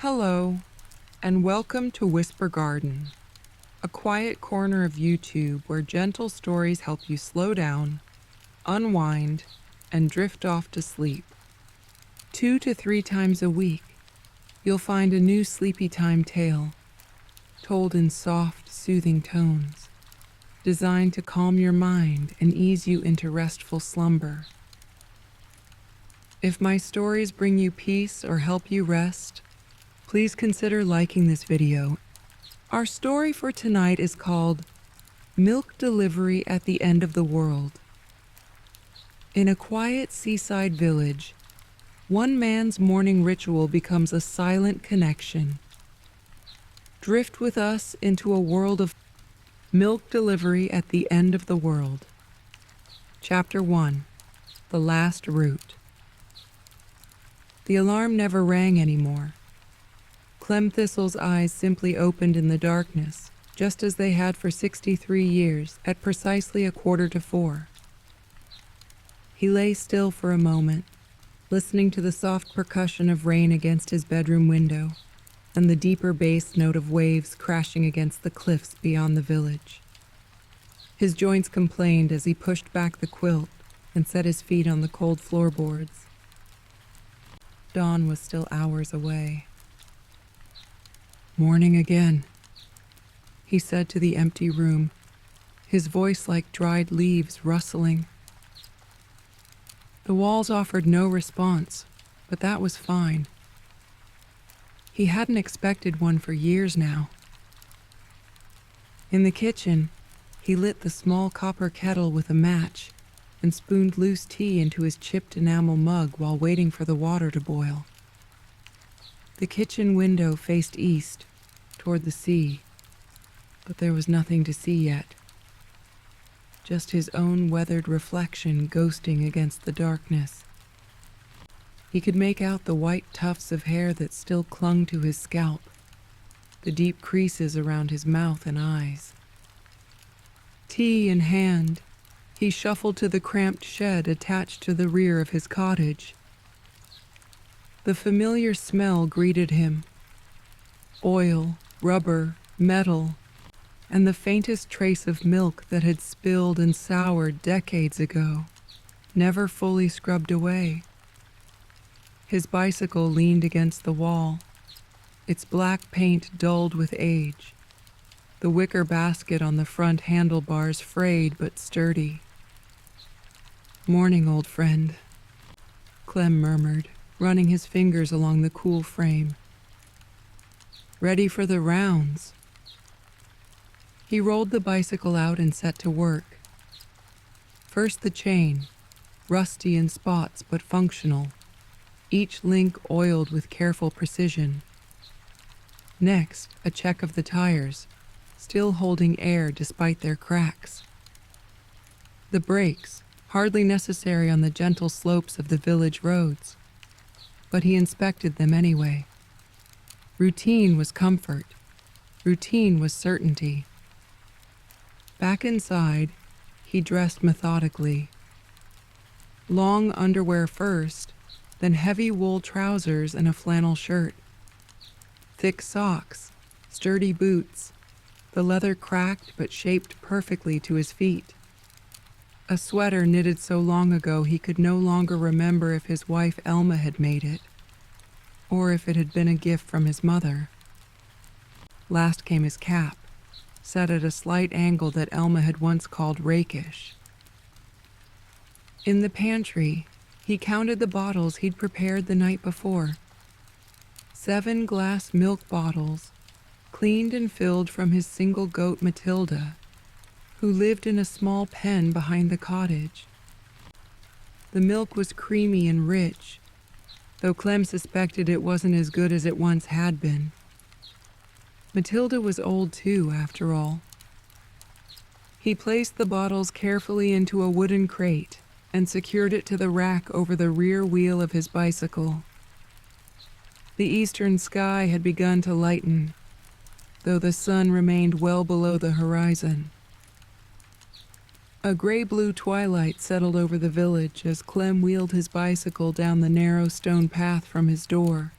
Hello, and welcome to Whisper Garden, a quiet corner of YouTube where gentle stories help you slow down, unwind, and drift off to sleep. 2 to 3 times a week, you'll find a new sleepytime tale, told in soft, soothing tones, designed to calm your mind and ease you into restful slumber. If my stories bring you peace or help you rest, please consider liking this video. Our story for tonight is called Milk Delivery at the End of the World. In a quiet seaside village, one man's morning ritual becomes a silent connection. Drift with us into a world of milk delivery at the end of the world. Chapter 1: The Last Route. The alarm never rang anymore. Clem Thistle's eyes simply opened in the darkness, just as they had for 63 years, at precisely 3:15. He lay still for a moment, listening to the soft percussion of rain against his bedroom window and the deeper bass note of waves crashing against the cliffs beyond the village. His joints complained as he pushed back the quilt and set his feet on the cold floorboards. Dawn was still hours away. "Morning again," he said to the empty room, his voice like dried leaves rustling. The walls offered no response, but that was fine. He hadn't expected one for years now. In the kitchen, he lit the small copper kettle with a match and spooned loose tea into his chipped enamel mug while waiting for the water to boil. The kitchen window faced east, toward the sea, but there was nothing to see yet. Just his own weathered reflection ghosting against the darkness. He could make out the white tufts of hair that still clung to his scalp, the deep creases around his mouth and eyes. Tea in hand, he shuffled to the cramped shed attached to the rear of his cottage. The familiar smell greeted him. Oil, rubber, metal, and the faintest trace of milk that had spilled and soured decades ago, never fully scrubbed away. His bicycle leaned against the wall, its black paint dulled with age, the wicker basket on the front handlebars frayed but sturdy. "Morning, old friend," Clem murmured, running his fingers along the cool frame. "Ready for the rounds." He rolled the bicycle out and set to work. First the chain, rusty in spots but functional, each link oiled with careful precision. Next, a check of the tires, still holding air despite their cracks. The brakes, hardly necessary on the gentle slopes of the village roads, but he inspected them anyway. Routine was comfort. Routine was certainty. Back inside, he dressed methodically. Long underwear first, then heavy wool trousers and a flannel shirt. Thick socks, sturdy boots, the leather cracked but shaped perfectly to his feet. A sweater knitted so long ago he could no longer remember if his wife Elma had made it, or if it had been a gift from his mother. Last came his cap, set at a slight angle that Elma had once called rakish. In the pantry, he counted the bottles he'd prepared the night before. 7 glass milk bottles, cleaned and filled from his single goat Matilda, who lived in a small pen behind the cottage. The milk was creamy and rich, though Clem suspected it wasn't as good as it once had been. Matilda was old too, after all. He placed the bottles carefully into a wooden crate and secured it to the rack over the rear wheel of his bicycle. The eastern sky had begun to lighten, though the sun remained well below the horizon. A gray-blue twilight settled over the village as Clem wheeled his bicycle down the narrow stone path from his door.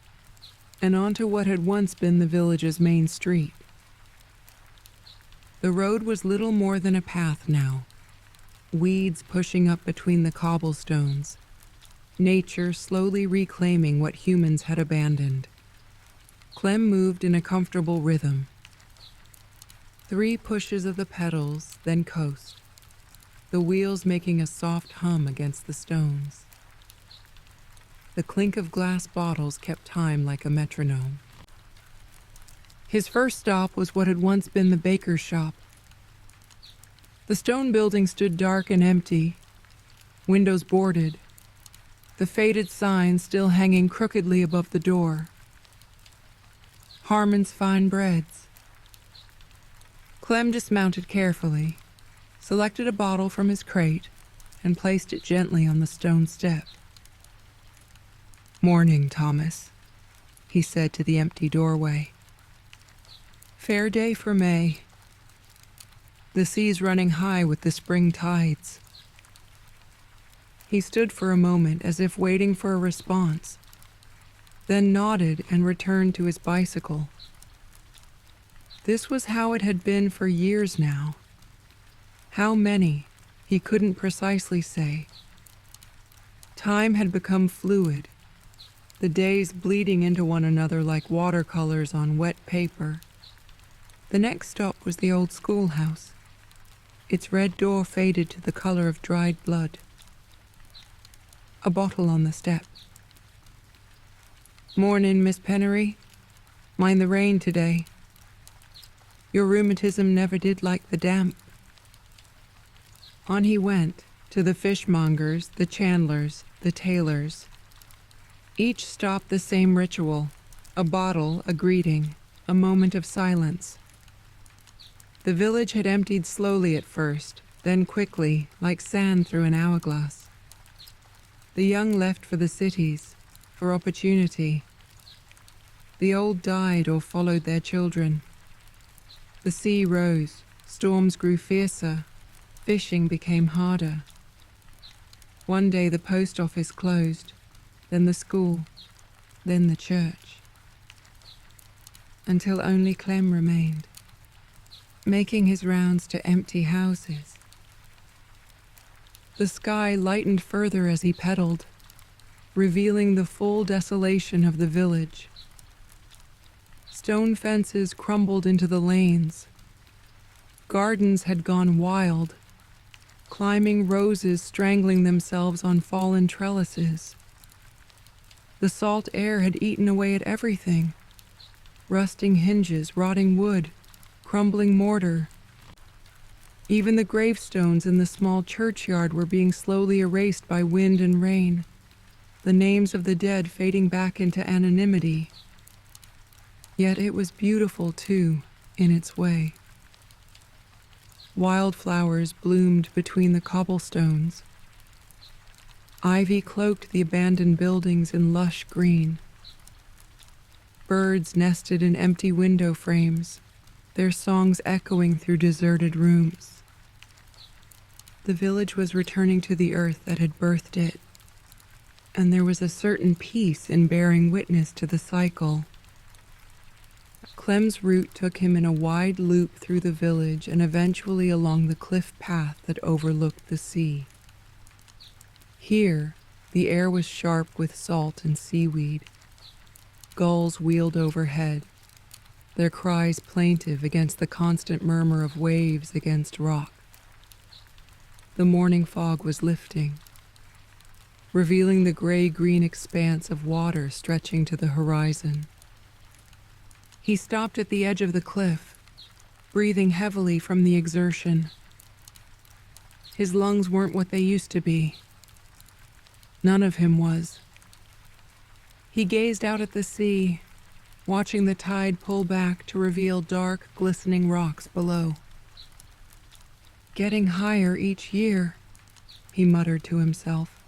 and onto what had once been the village's main street. The road was little more than a path now, weeds pushing up between the cobblestones, nature slowly reclaiming what humans had abandoned. Clem moved in a comfortable rhythm. 3 pushes of the pedals, then coast, the wheels making a soft hum against the stones. The clink of glass bottles kept time like a metronome. His first stop was what had once been the baker's shop. The stone building stood dark and empty, windows boarded, the faded sign still hanging crookedly above the door. Harmon's Fine Breads. Clem dismounted carefully, selected a bottle from his crate, and placed it gently on the stone step. "Morning, Thomas," he said to the empty doorway. "Fair day for May. The sea's running high with the spring tides." He stood for a moment as if waiting for a response, then nodded and returned to his bicycle. This was how it had been for years now. How many, he couldn't precisely say. Time had become fluid, the days bleeding into one another like watercolors on wet paper. The next stop was the old schoolhouse, its red door faded to the color of dried blood. A bottle on the step. "Mornin', Miss Pennery. Mind the rain today. Your rheumatism never did like the damp." On he went, to the fishmongers, the chandlers, the tailors. Each stop the same ritual, a bottle, a greeting, a moment of silence. The village had emptied slowly at first, then quickly, like sand through an hourglass. The young left for the cities, for opportunity. The old died or followed their children. The sea rose, storms grew fiercer, fishing became harder. One day the post office closed, then the school, then the church. Until only Clem remained, making his rounds to empty houses. The sky lightened further as he pedaled, revealing the full desolation of the village. Stone fences crumbled into the lanes. Gardens had gone wild, climbing roses strangling themselves on fallen trellises. The salt air had eaten away at everything. Rusting hinges, rotting wood, crumbling mortar. Even the gravestones in the small churchyard were being slowly erased by wind and rain, the names of the dead fading back into anonymity. Yet it was beautiful, too, in its way. Wildflowers bloomed between the cobblestones. Ivy cloaked the abandoned buildings in lush green. Birds nested in empty window frames, their songs echoing through deserted rooms. The village was returning to the earth that had birthed it, and there was a certain peace in bearing witness to the cycle. Clem's route took him in a wide loop through the village and eventually along the cliff path that overlooked the sea. Here, the air was sharp with salt and seaweed. Gulls wheeled overhead, their cries plaintive against the constant murmur of waves against rock. The morning fog was lifting, revealing the gray-green expanse of water stretching to the horizon. He stopped at the edge of the cliff, breathing heavily from the exertion. His lungs weren't what they used to be. None of him was. He gazed out at the sea, watching the tide pull back to reveal dark, glistening rocks below. "Getting higher each year," he muttered to himself.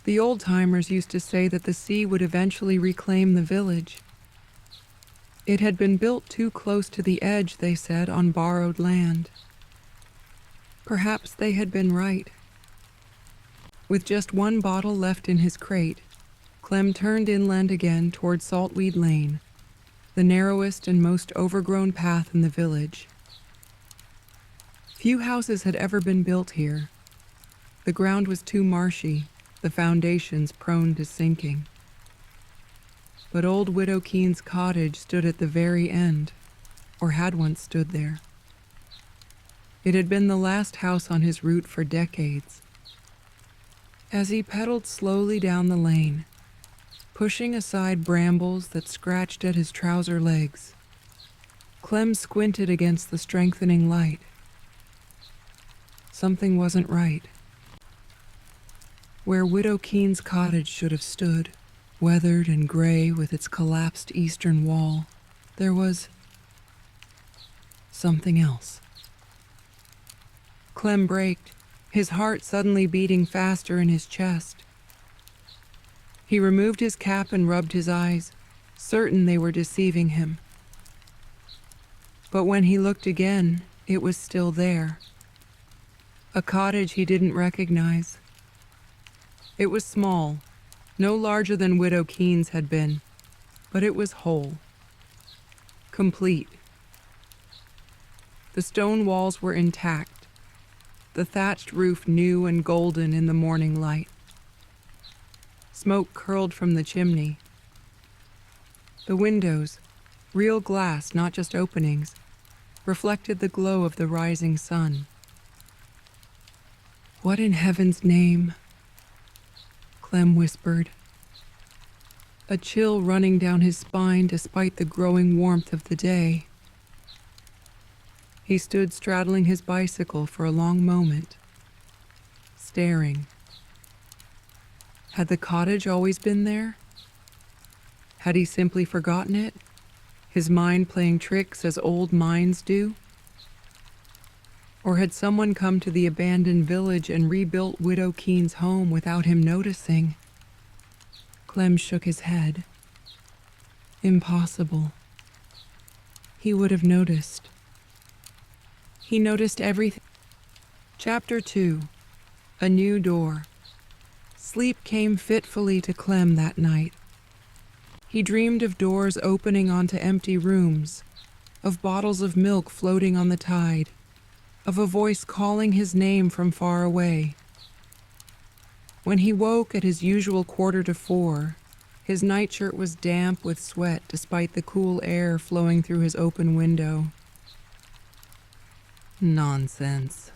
The old-timers used to say that the sea would eventually reclaim the village. It had been built too close to the edge, they said, on borrowed land. Perhaps they had been right. With just one bottle left in his crate, Clem turned inland again toward Saltweed Lane, the narrowest and most overgrown path in the village. Few houses had ever been built here. The ground was too marshy, the foundations prone to sinking. But old Widow Keene's cottage stood at the very end, or had once stood there. It had been the last house on his route for decades. As he pedaled slowly down the lane, pushing aside brambles that scratched at his trouser legs, Clem squinted against the strengthening light. Something wasn't right. Where Widow Keene's cottage should have stood, weathered and gray with its collapsed eastern wall, there was something else. Clem braked, his heart suddenly beating faster in his chest. He removed his cap and rubbed his eyes, certain they were deceiving him. But when he looked again, it was still there. A cottage he didn't recognize. It was small, no larger than Widow Keene's had been, but it was whole, complete. The stone walls were intact, the thatched roof new and golden in the morning light. Smoke curled from the chimney. The windows, real glass, not just openings, reflected the glow of the rising sun. "What in heaven's name?" Clem whispered, a chill running down his spine despite the growing warmth of the day. He stood straddling his bicycle for a long moment, staring. Had the cottage always been there? Had he simply forgotten it, his mind playing tricks as old minds do? Or had someone come to the abandoned village and rebuilt Widow Keene's home without him noticing? Clem shook his head. Impossible. He would have noticed. He noticed everything. Chapter 2. A New Door. Sleep came fitfully to Clem that night. He dreamed of doors opening onto empty rooms, of bottles of milk floating on the tide, of a voice calling his name from far away. When he woke at his usual 3:45, his nightshirt was damp with sweat despite the cool air flowing through his open window. "Nonsense,"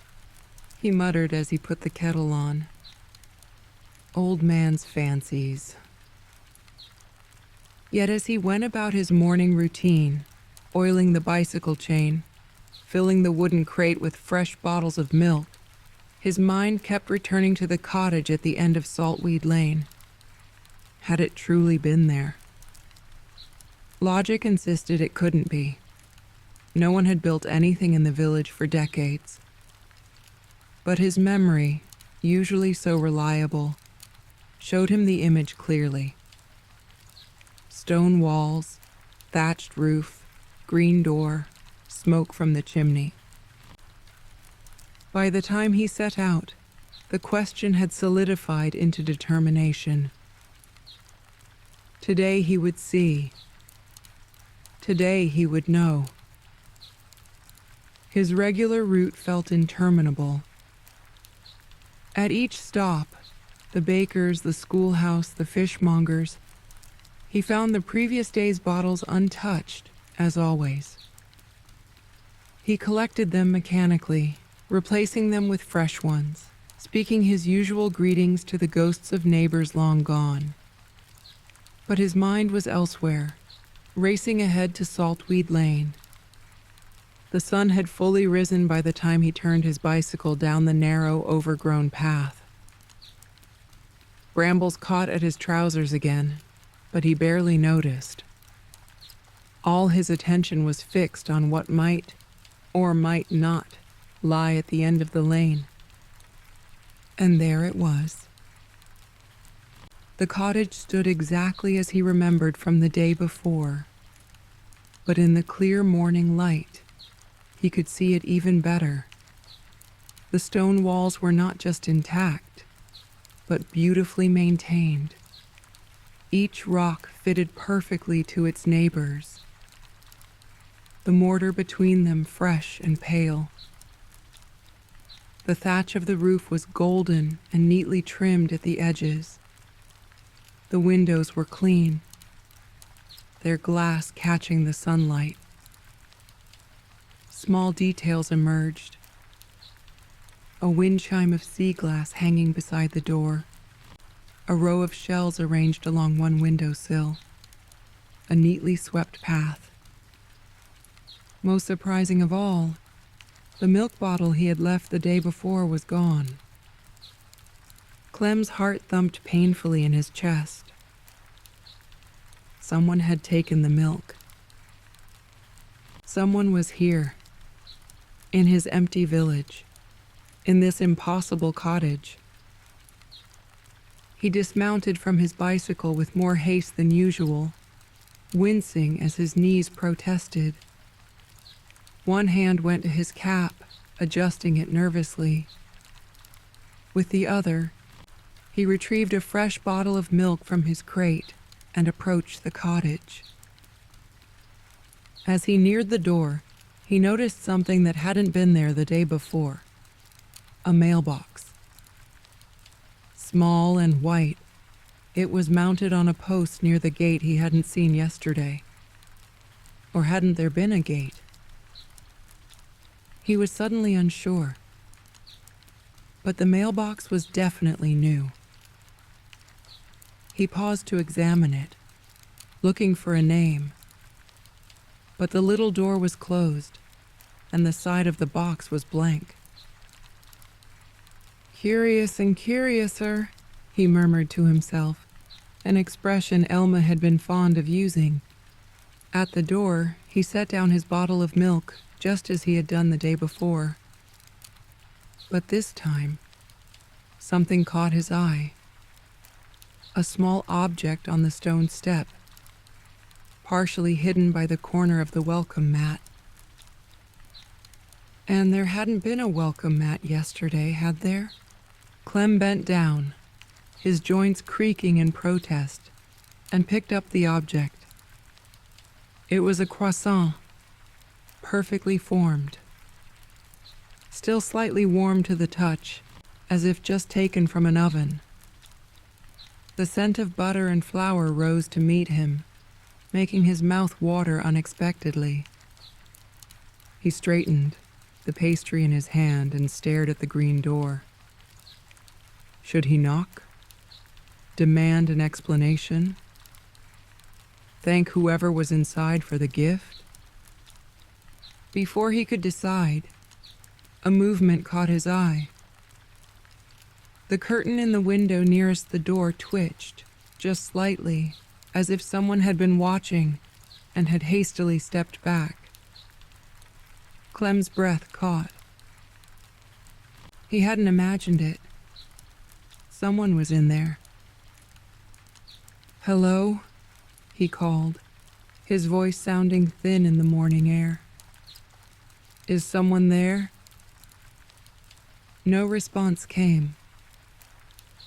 he muttered as he put the kettle on. "Old man's fancies." Yet as he went about his morning routine, oiling the bicycle chain, filling the wooden crate with fresh bottles of milk, his mind kept returning to the cottage at the end of Saltweed Lane. Had it truly been there? Logic insisted it couldn't be. No one had built anything in the village for decades. But his memory, usually so reliable, showed him the image clearly. Stone walls, thatched roof, green door, smoke from the chimney. By the time he set out, the question had solidified into determination. Today he would see. Today he would know. His regular route felt interminable. At each stop, the baker's, the schoolhouse, the fishmonger's, he found the previous day's bottles untouched, as always. He collected them mechanically, replacing them with fresh ones, speaking his usual greetings to the ghosts of neighbors long gone. But his mind was elsewhere, racing ahead to Saltweed Lane. The sun had fully risen by the time he turned his bicycle down the narrow, overgrown path. Brambles caught at his trousers again, but he barely noticed. All his attention was fixed on what might, or might not, lie at the end of the lane. And there it was. The cottage stood exactly as he remembered from the day before, but in the clear morning light, he could see it even better. The stone walls were not just intact, but beautifully maintained. Each rock fitted perfectly to its neighbors, the mortar between them fresh and pale. The thatch of the roof was golden and neatly trimmed at the edges. The windows were clean, their glass catching the sunlight. Small details emerged. A wind chime of sea glass hanging beside the door, a row of shells arranged along one windowsill, a neatly swept path. Most surprising of all, the milk bottle he had left the day before was gone. Clem's heart thumped painfully in his chest. Someone had taken the milk. Someone was here, in his empty village, in this impossible cottage. He dismounted from his bicycle with more haste than usual, wincing as his knees protested. One hand went to his cap, adjusting it nervously. With the other, he retrieved a fresh bottle of milk from his crate and approached the cottage. As he neared the door, he noticed something that hadn't been there the day before: a mailbox. Small and white, it was mounted on a post near the gate he hadn't seen yesterday. Or hadn't there been a gate? He was suddenly unsure. But the mailbox was definitely new. He paused to examine it, looking for a name. But the little door was closed, and the side of the box was blank. "Curious and curiouser," he murmured to himself, an expression Elma had been fond of using. At the door, he set down his bottle of milk, just as he had done the day before. But this time, something caught his eye. A small object on the stone step, partially hidden by the corner of the welcome mat. And there hadn't been a welcome mat yesterday, had there? Clem bent down, his joints creaking in protest, and picked up the object. It was a croissant, perfectly formed, still slightly warm to the touch, as if just taken from an oven. The scent of butter and flour rose to meet him, making his mouth water unexpectedly. He straightened, the pastry in his hand, and stared at the green door. Should he knock? Demand an explanation? Thank whoever was inside for the gift? Before he could decide, a movement caught his eye. The curtain in the window nearest the door twitched, just slightly, as if someone had been watching and had hastily stepped back. Clem's breath caught. He hadn't imagined it. Someone was in there. "Hello?" he called, his voice sounding thin in the morning air. "Is someone there?" No response came.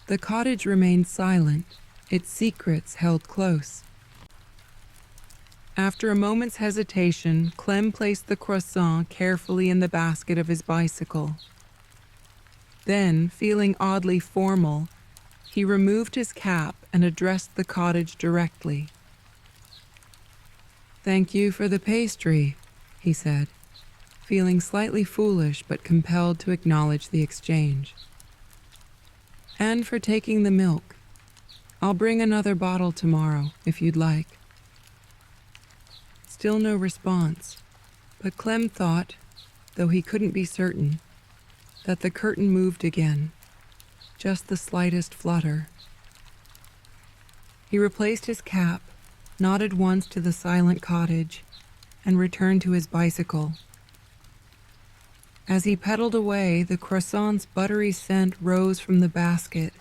The cottage remained silent, its secrets held close. After a moment's hesitation, Clem placed the croissant carefully in the basket of his bicycle. Then, feeling oddly formal, he removed his cap and addressed the cottage directly. "Thank you for the pastry," he said, feeling slightly foolish but compelled to acknowledge the exchange. "And for taking the milk. I'll bring another bottle tomorrow, if you'd like." Still no response, but Clem thought, though he couldn't be certain, that the curtain moved again, just the slightest flutter. He replaced his cap, nodded once to the silent cottage, and returned to his bicycle. As he pedaled away, the croissant's buttery scent rose from the basket,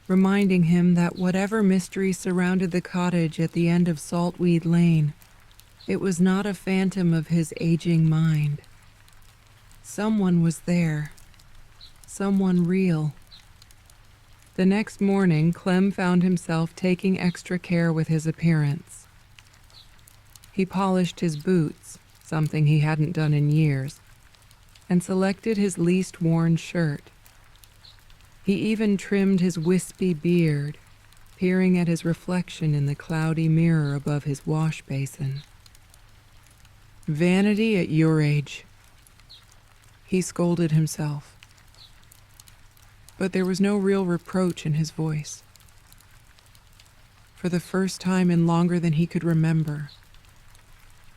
reminding him that whatever mystery surrounded the cottage at the end of Saltweed Lane, it was not a phantom of his aging mind. Someone was there. Someone real. The next morning, Clem found himself taking extra care with his appearance. He polished his boots, something he hadn't done in years, and selected his least worn shirt. He even trimmed his wispy beard, peering at his reflection in the cloudy mirror above his wash basin. Vanity at your age, he scolded himself. But there was no real reproach in his voice. For the first time in longer than he could remember,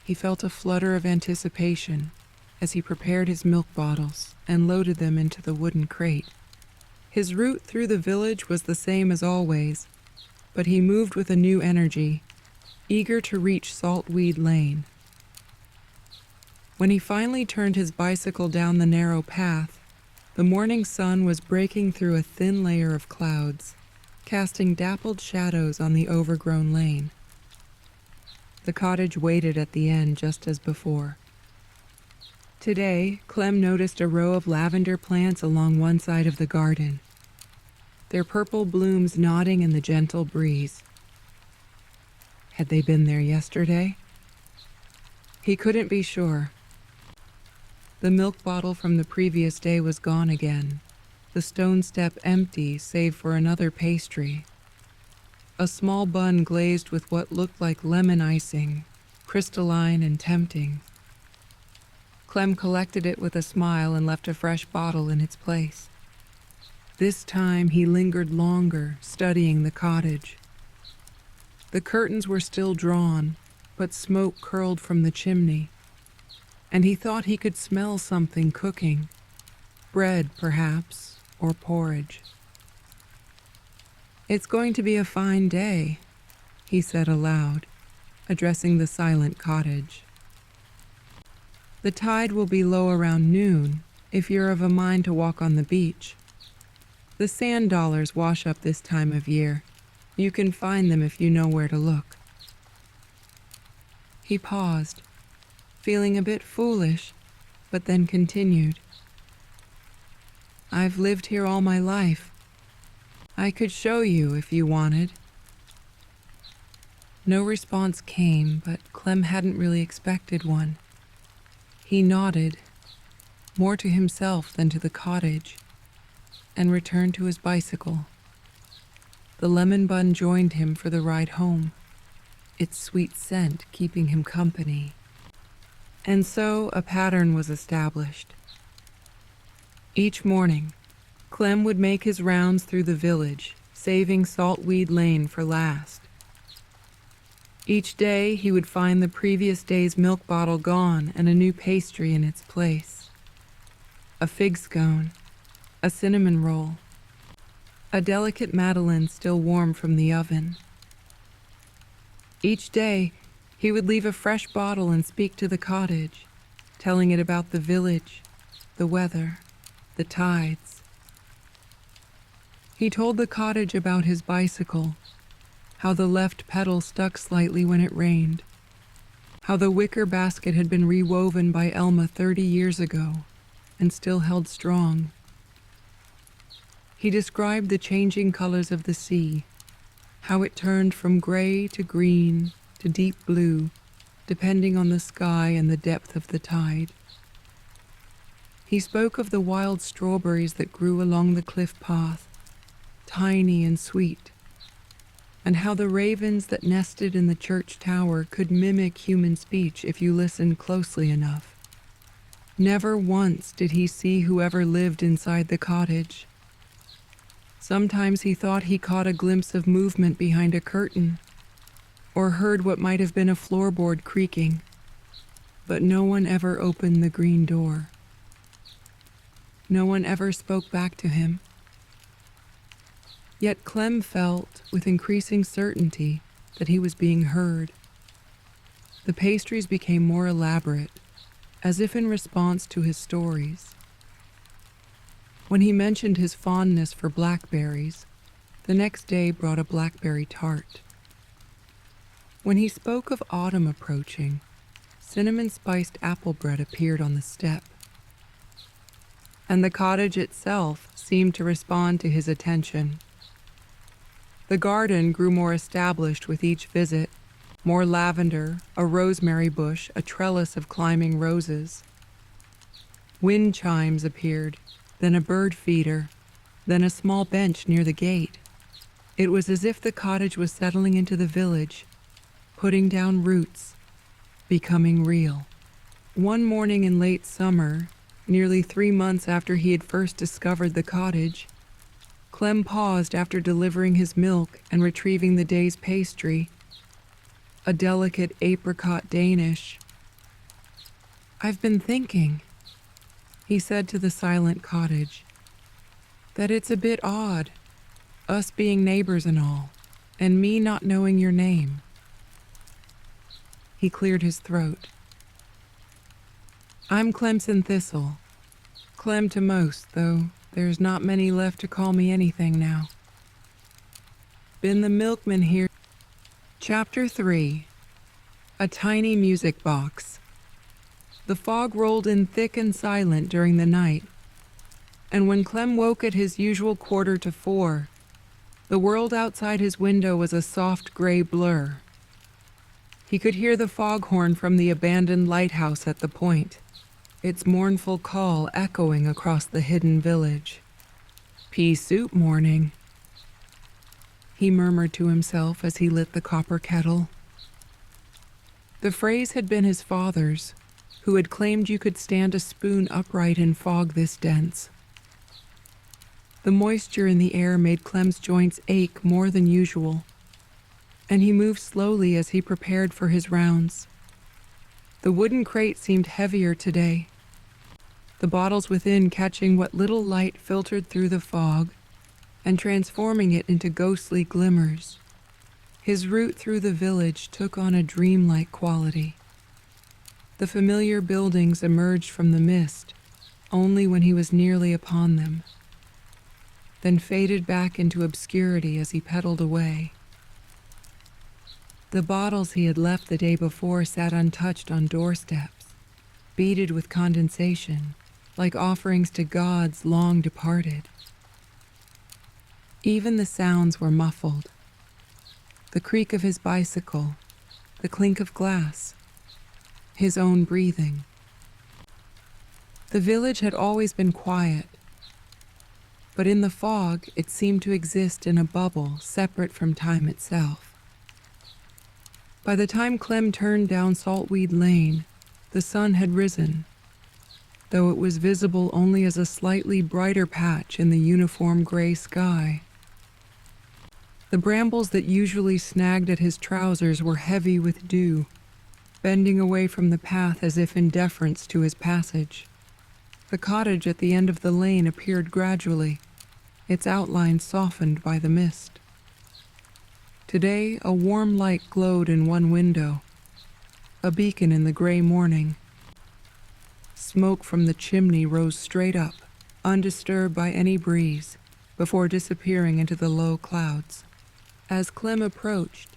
he felt a flutter of anticipation as he prepared his milk bottles and loaded them into the wooden crate. His route through the village was the same as always, but he moved with a new energy, eager to reach Saltweed Lane. When he finally turned his bicycle down the narrow path, the morning sun was breaking through a thin layer of clouds, casting dappled shadows on the overgrown lane. The cottage waited at the end just as before. Today, Clem noticed a row of lavender plants along one side of the garden, their purple blooms nodding in the gentle breeze. Had they been there yesterday? He couldn't be sure. The milk bottle from the previous day was gone again, the stone step empty save for another pastry. A small bun glazed with what looked like lemon icing, crystalline and tempting. Clem collected it with a smile and left a fresh bottle in its place. This time he lingered longer, studying the cottage. The curtains were still drawn, but smoke curled from the chimney, and he thought he could smell something cooking. Bread, perhaps, or porridge. "It's going to be a fine day," he said aloud, addressing the silent cottage. "The tide will be low around noon if you're of a mind to walk on the beach. The sand dollars wash up this time of year. You can find them if you know where to look." He paused, feeling a bit foolish, but then continued. "I've lived here all my life. I could show you if you wanted." No response came, but Clem hadn't really expected one. He nodded, more to himself than to the cottage, and returned to his bicycle. The lemon bun joined him for the ride home, its sweet scent keeping him company. And so a pattern was established. Each morning, Clem would make his rounds through the village, saving Saltweed Lane for last. Each day he would find the previous day's milk bottle gone and a new pastry in its place. A fig scone, a cinnamon roll, a delicate madeleine still warm from the oven. Each day he would leave a fresh bottle and speak to the cottage, telling it about the village, the weather, the tides. He told the cottage about his bicycle, how the left pedal stuck slightly when it rained, how the wicker basket had been rewoven by Elma 30 years ago and still held strong. He described the changing colors of the sea, how it turned from gray to green to deep blue, depending on the sky and the depth of the tide. He spoke of the wild strawberries that grew along the cliff path, tiny and sweet, and how the ravens that nested in the church tower could mimic human speech if you listened closely enough. Never once did he see whoever lived inside the cottage. Sometimes he thought he caught a glimpse of movement behind a curtain, or heard what might have been a floorboard creaking, but no one ever opened the green door. No one ever spoke back to him. Yet Clem felt, with increasing certainty, that he was being heard. The pastries became more elaborate, as if in response to his stories. When he mentioned his fondness for blackberries, the next day brought a blackberry tart. When he spoke of autumn approaching, cinnamon-spiced apple bread appeared on the step. And the cottage itself seemed to respond to his attention, The garden grew more established with each visit, more lavender, a rosemary bush, a trellis of climbing roses. Wind chimes appeared, then a bird feeder, then a small bench near the gate. It was as if the cottage was settling into the village, putting down roots, becoming real. One morning in late summer, nearly 3 months after he had first discovered the cottage, Clem paused after delivering his milk and retrieving the day's pastry, a delicate apricot Danish. "I've been thinking," he said to the silent cottage, "that it's a bit odd, us being neighbors and all, and me not knowing your name." He cleared his throat. "I'm Clem Thistle. Clem to most, though there's not many left to call me anything now. Been the milkman here." Chapter 3. A tiny music box. The fog rolled in thick and silent during the night, and when Clem woke at his usual 3:45, the world outside his window was a soft gray blur. He could hear the foghorn from the abandoned lighthouse at the point, its mournful call echoing across the hidden village. "Pea soup morning," he murmured to himself as he lit the copper kettle. The phrase had been his father's, who had claimed you could stand a spoon upright in fog this dense. The moisture in the air made Clem's joints ache more than usual, and he moved slowly as he prepared for his rounds. The wooden crate seemed heavier today, the bottles within catching what little light filtered through the fog and transforming it into ghostly glimmers. His route through the village took on a dreamlike quality. The familiar buildings emerged from the mist only when he was nearly upon them, then faded back into obscurity as he pedaled away. The bottles he had left the day before sat untouched on doorsteps, beaded with condensation, like offerings to gods long departed. Even the sounds were muffled. The creak of his bicycle, the clink of glass, his own breathing. The village had always been quiet, but in the fog it seemed to exist in a bubble separate from time itself. By the time Clem turned down Saltweed Lane, the sun had risen, though it was visible only as a slightly brighter patch in the uniform gray sky. The brambles that usually snagged at his trousers were heavy with dew, bending away from the path as if in deference to his passage. The cottage at the end of the lane appeared gradually, its outline softened by the mist. Today, a warm light glowed in one window, a beacon in the gray morning. Smoke from the chimney rose straight up, undisturbed by any breeze, before disappearing into the low clouds. As Clem approached,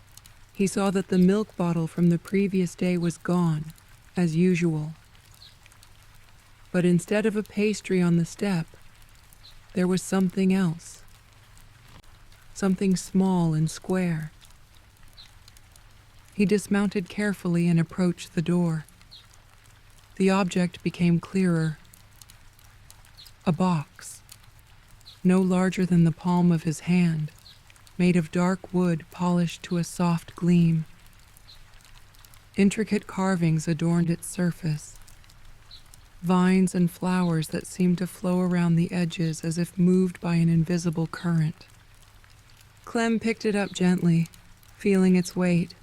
he saw that the milk bottle from the previous day was gone, as usual. But instead of a pastry on the step, there was something else. Something small and square. He dismounted carefully and approached the door. The object became clearer. A box, no larger than the palm of his hand, made of dark wood polished to a soft gleam. Intricate carvings adorned its surface, vines and flowers that seemed to flow around the edges as if moved by an invisible current. Clem picked it up gently, feeling its weight,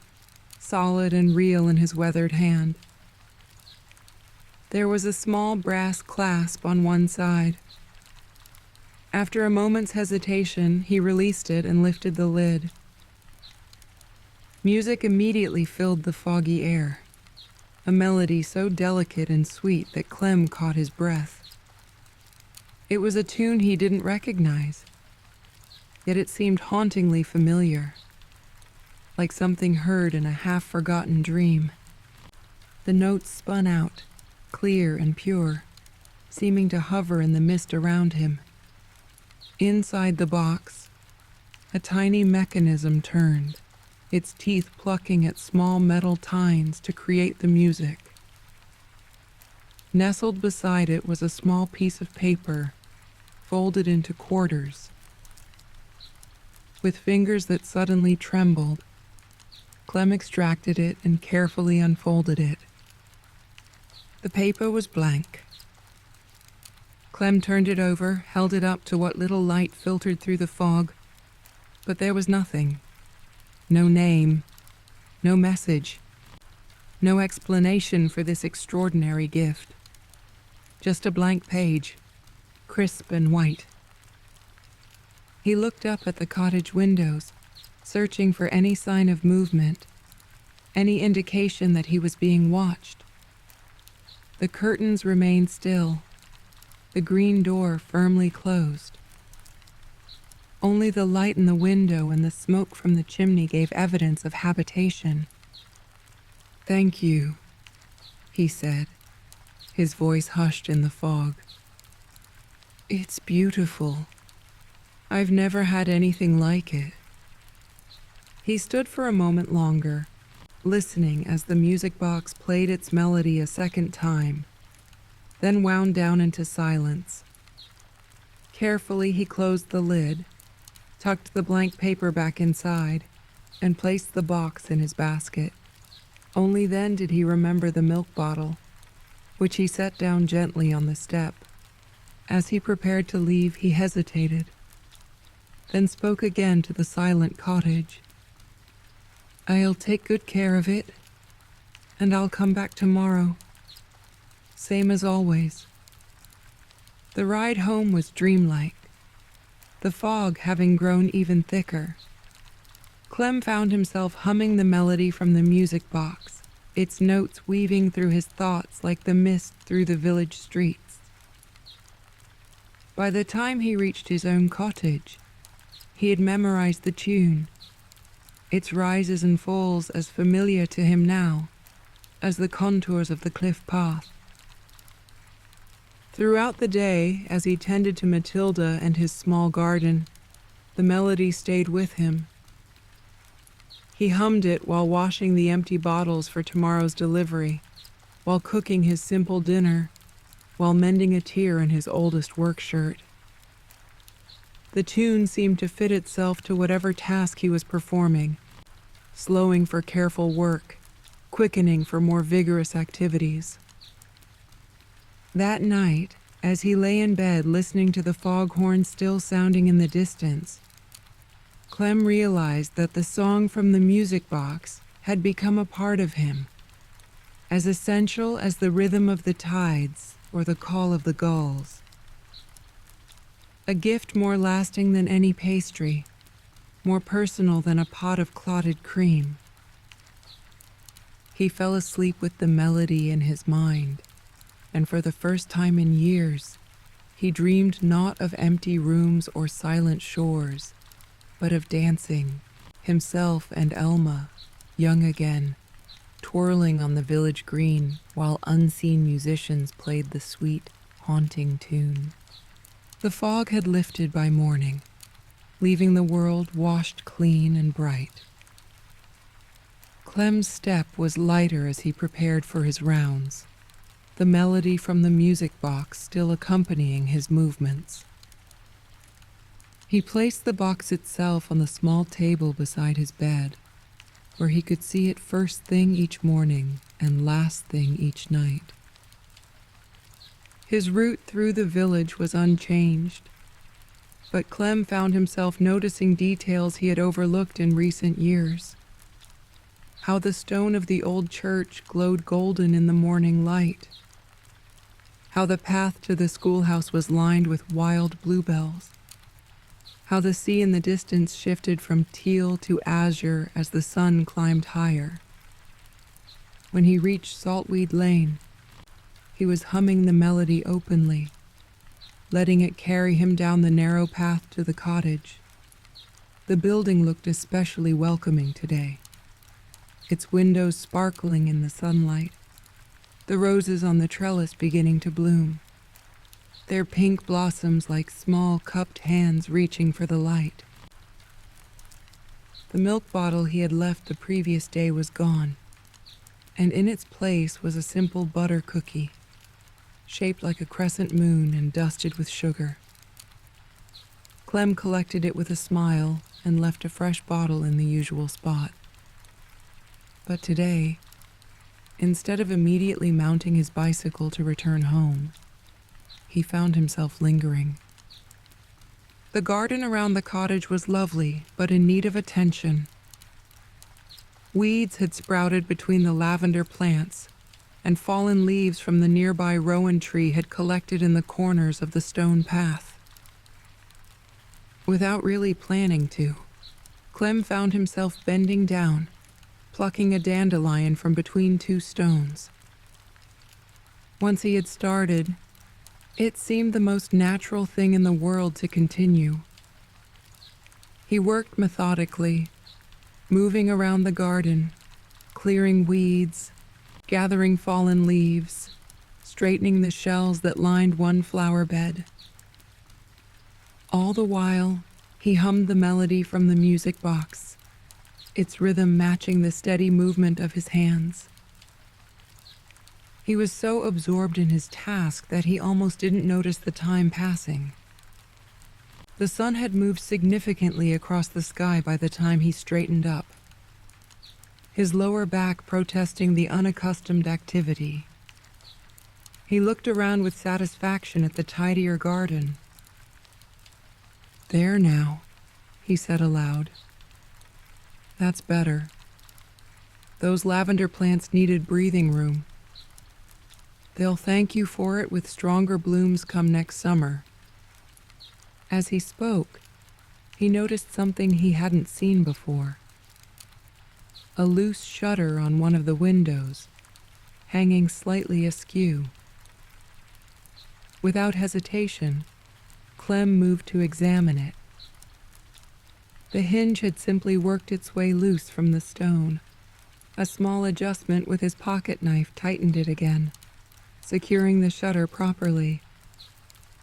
solid and real in his weathered hand. There was a small brass clasp on one side. After a moment's hesitation, he released it and lifted the lid. Music immediately filled the foggy air, a melody so delicate and sweet that Clem caught his breath. It was a tune he didn't recognize, yet it seemed hauntingly familiar, like something heard in a half-forgotten dream. The notes spun out, clear and pure, seeming to hover in the mist around him. Inside the box, A tiny mechanism turned, its teeth plucking at small metal tines to create the music. Nestled beside it was a small piece of paper, folded into quarters. With fingers that suddenly trembled, Clem extracted it and carefully unfolded it. The paper was blank. Clem turned it over, held it up to what little light filtered through the fog, but there was nothing. No name, no message, no explanation for this extraordinary gift. Just a blank page, crisp and white. He looked up at the cottage windows, searching for any sign of movement, any indication that he was being watched. The curtains remained still, the green door firmly closed. Only the light in the window and the smoke from the chimney gave evidence of habitation. "Thank you," he said, his voice hushed in the fog. "It's beautiful. I've never had anything like it." He stood for a moment longer, listening as the music box played its melody a second time, then wound down into silence. Carefully, he closed the lid, tucked the blank paper back inside, and placed the box in his basket. Only then did he remember the milk bottle, which he set down gently on the step. As he prepared to leave, he hesitated, then spoke again to the silent cottage. "I'll take good care of it, and I'll come back tomorrow. Same as always." The ride home was dreamlike, the fog having grown even thicker. Clem found himself humming the melody from the music box, its notes weaving through his thoughts like the mist through the village streets. By the time he reached his own cottage, he had memorized the tune, its rises and falls as familiar to him now as the contours of the cliff path. Throughout the day, as he tended to Matilda and his small garden, the melody stayed with him. He hummed it while washing the empty bottles for tomorrow's delivery, while cooking his simple dinner, while mending a tear in his oldest work shirt. The tune seemed to fit itself to whatever task he was performing, slowing for careful work, quickening for more vigorous activities. That night, as he lay in bed listening to the foghorn still sounding in the distance, Clem realized that the song from the music box had become a part of him, as essential as the rhythm of the tides or the call of the gulls. A gift more lasting than any pastry, more personal than a pot of clotted cream. He fell asleep with the melody in his mind, and for the first time in years, he dreamed not of empty rooms or silent shores, but of dancing, himself and Elma, young again, twirling on the village green while unseen musicians played the sweet, haunting tune. The fog had lifted by morning, leaving the world washed clean and bright. Clem's step was lighter as he prepared for his rounds, the melody from the music box still accompanying his movements. He placed the box itself on the small table beside his bed, where he could see it first thing each morning and last thing each night. His route through the village was unchanged, but Clem found himself noticing details he had overlooked in recent years. How the stone of the old church glowed golden in the morning light. How the path to the schoolhouse was lined with wild bluebells. How the sea in the distance shifted from teal to azure as the sun climbed higher. When he reached Saltweed Lane, he was humming the melody openly, letting it carry him down the narrow path to the cottage. The building looked especially welcoming today, its windows sparkling in the sunlight, the roses on the trellis beginning to bloom, their pink blossoms like small cupped hands reaching for the light. The milk bottle he had left the previous day was gone, and in its place was a simple butter cookie, shaped like a crescent moon and dusted with sugar. Clem collected it with a smile and left a fresh bottle in the usual spot. But today, instead of immediately mounting his bicycle to return home, he found himself lingering. The garden around the cottage was lovely, but in need of attention. Weeds had sprouted between the lavender plants, and fallen leaves from the nearby rowan tree had collected in the corners of the stone path. Without really planning to, Clem found himself bending down, plucking a dandelion from between two stones. Once he had started, it seemed the most natural thing in the world to continue. He worked methodically, moving around the garden, clearing weeds, gathering fallen leaves, straightening the shells that lined one flower bed. All the while, he hummed the melody from the music box, its rhythm matching the steady movement of his hands. He was so absorbed in his task that he almost didn't notice the time passing. The sun had moved significantly across the sky by the time he straightened up, his lower back protesting the unaccustomed activity. He looked around with satisfaction at the tidier garden. "There now," he said aloud. "That's better. Those lavender plants needed breathing room. They'll thank you for it with stronger blooms come next summer." As he spoke, he noticed something he hadn't seen before. A loose shutter on one of the windows, hanging slightly askew. Without hesitation, Clem moved to examine it. The hinge had simply worked its way loose from the stone. A small adjustment with his pocket knife tightened it again, securing the shutter properly.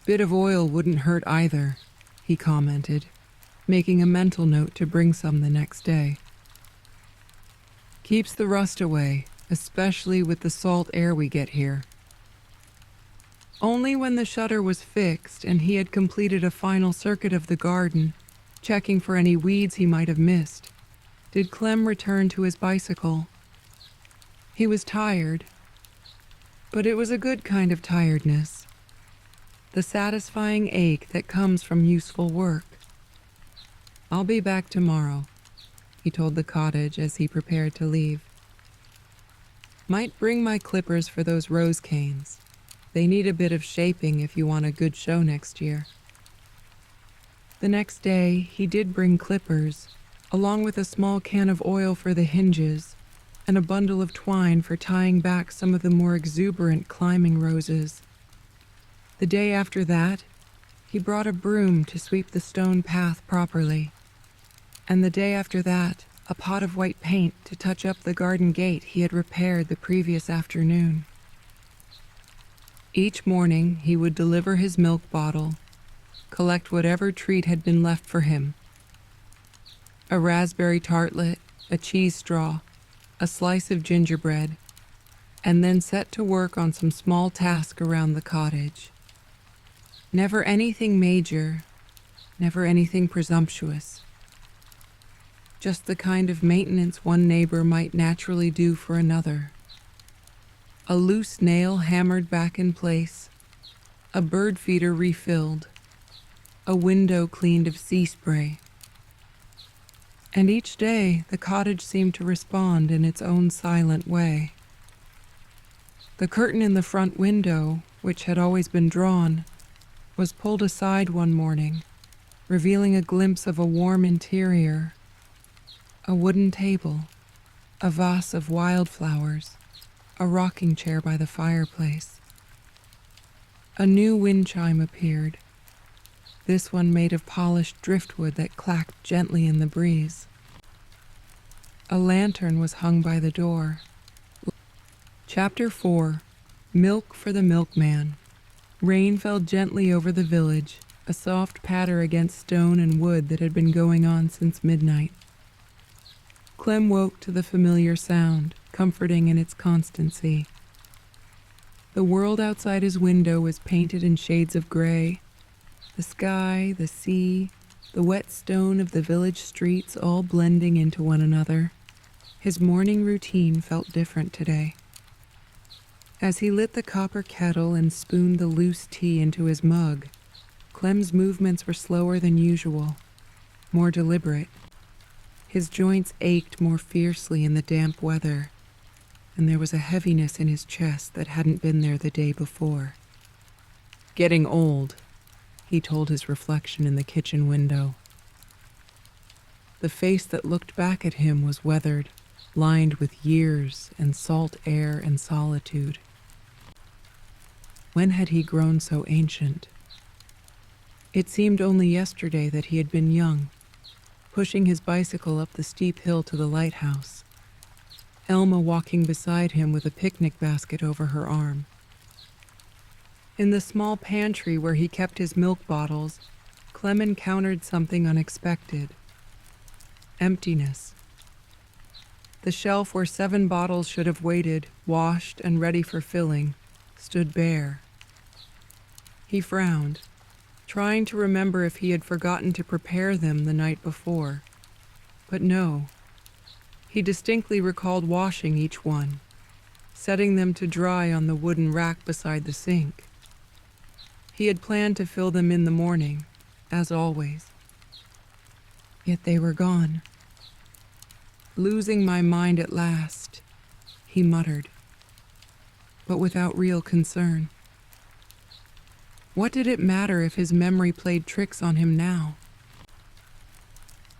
"Bit of oil wouldn't hurt either," he commented, making a mental note to bring some the next day. "Keeps the rust away, especially with the salt air we get here." Only when the shutter was fixed and he had completed a final circuit of the garden, checking for any weeds he might have missed, did Clem return to his bicycle. He was tired, but it was a good kind of tiredness, the satisfying ache that comes from useful work. "I'll be back tomorrow," he told the cottage as he prepared to leave. "Might bring my clippers for those rose canes. They need a bit of shaping if you want a good show next year." The next day, he did bring clippers, along with a small can of oil for the hinges and a bundle of twine for tying back some of the more exuberant climbing roses. The day after that, he brought a broom to sweep the stone path properly, and the day after that, a pot of white paint to touch up the garden gate he had repaired the previous afternoon. Each morning, he would deliver his milk bottle, collect whatever treat had been left for him: a raspberry tartlet, a cheese straw, a slice of gingerbread, and then set to work on some small task around the cottage. Never anything major, never anything presumptuous. Just the kind of maintenance one neighbor might naturally do for another. A loose nail hammered back in place, a bird feeder refilled, a window cleaned of sea spray. And each day, the cottage seemed to respond in its own silent way. The curtain in the front window, which had always been drawn, was pulled aside one morning, revealing a glimpse of a warm interior, a wooden table, a vase of wildflowers, a rocking chair by the fireplace. A new wind chime appeared, this one made of polished driftwood that clacked gently in the breeze. A lantern was hung by the door. Chapter 4. Milk for the Milkman. Rain fell gently over the village, a soft patter against stone and wood that had been going on since midnight. Clem woke to the familiar sound, comforting in its constancy. The world outside his window was painted in shades of gray. The sky, the sea, the wet stone of the village streets all blending into one another. His morning routine felt different today. As he lit the copper kettle and spooned the loose tea into his mug, Clem's movements were slower than usual, more deliberate. His joints ached more fiercely in the damp weather, and there was a heaviness in his chest that hadn't been there the day before. "Getting old," he told his reflection in the kitchen window. The face that looked back at him was weathered, lined with years and salt air and solitude. When had he grown so ancient? It seemed only yesterday that he had been young, pushing his bicycle up the steep hill to the lighthouse, Elma walking beside him with a picnic basket over her arm. In the small pantry where he kept his milk bottles, Clem encountered something unexpected. Emptiness. The shelf where 7 bottles should have waited, washed and ready for filling, stood bare. He frowned, trying to remember if he had forgotten to prepare them the night before. But no. He distinctly recalled washing each one, setting them to dry on the wooden rack beside the sink. He had planned to fill them in the morning, as always. Yet they were gone. "Losing my mind at last," he muttered, but without real concern. What did it matter if his memory played tricks on him now?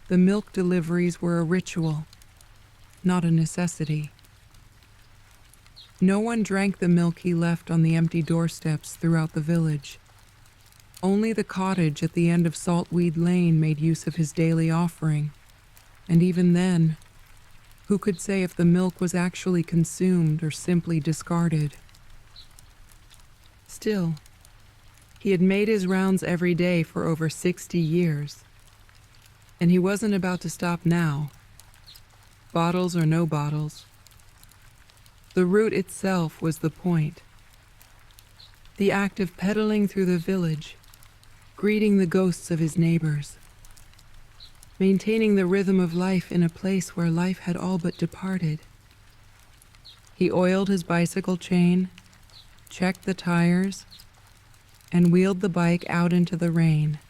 The milk deliveries were a ritual, not a necessity. No one drank the milk he left on the empty doorsteps throughout the village. Only the cottage at the end of Saltweed Lane made use of his daily offering, and even then, who could say if the milk was actually consumed or simply discarded? Still, he had made his rounds every day for over 60 years, and he wasn't about to stop now, bottles or no bottles. The route itself was the point. The act of pedaling through the village, greeting the ghosts of his neighbors, maintaining the rhythm of life in a place where life had all but departed. He oiled his bicycle chain, checked the tires, and wheeled the bike out into the rain.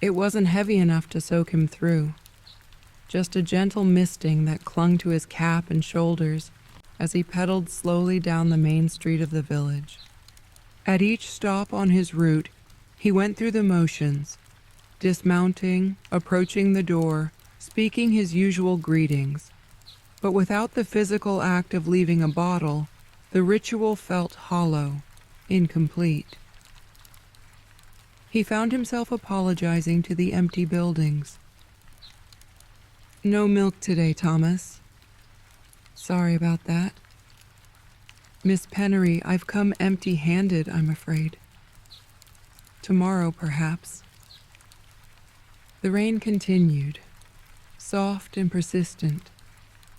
It wasn't heavy enough to soak him through, just a gentle misting that clung to his cap and shoulders as he pedaled slowly down the main street of the village. At each stop on his route, he went through the motions, dismounting, approaching the door, speaking his usual greetings. But without the physical act of leaving a bottle, the ritual felt hollow, incomplete. He found himself apologizing to the empty buildings. "No milk today, Thomas. Sorry about that. Miss Pennery, I've come empty-handed, I'm afraid. Tomorrow, perhaps." The rain continued, soft and persistent,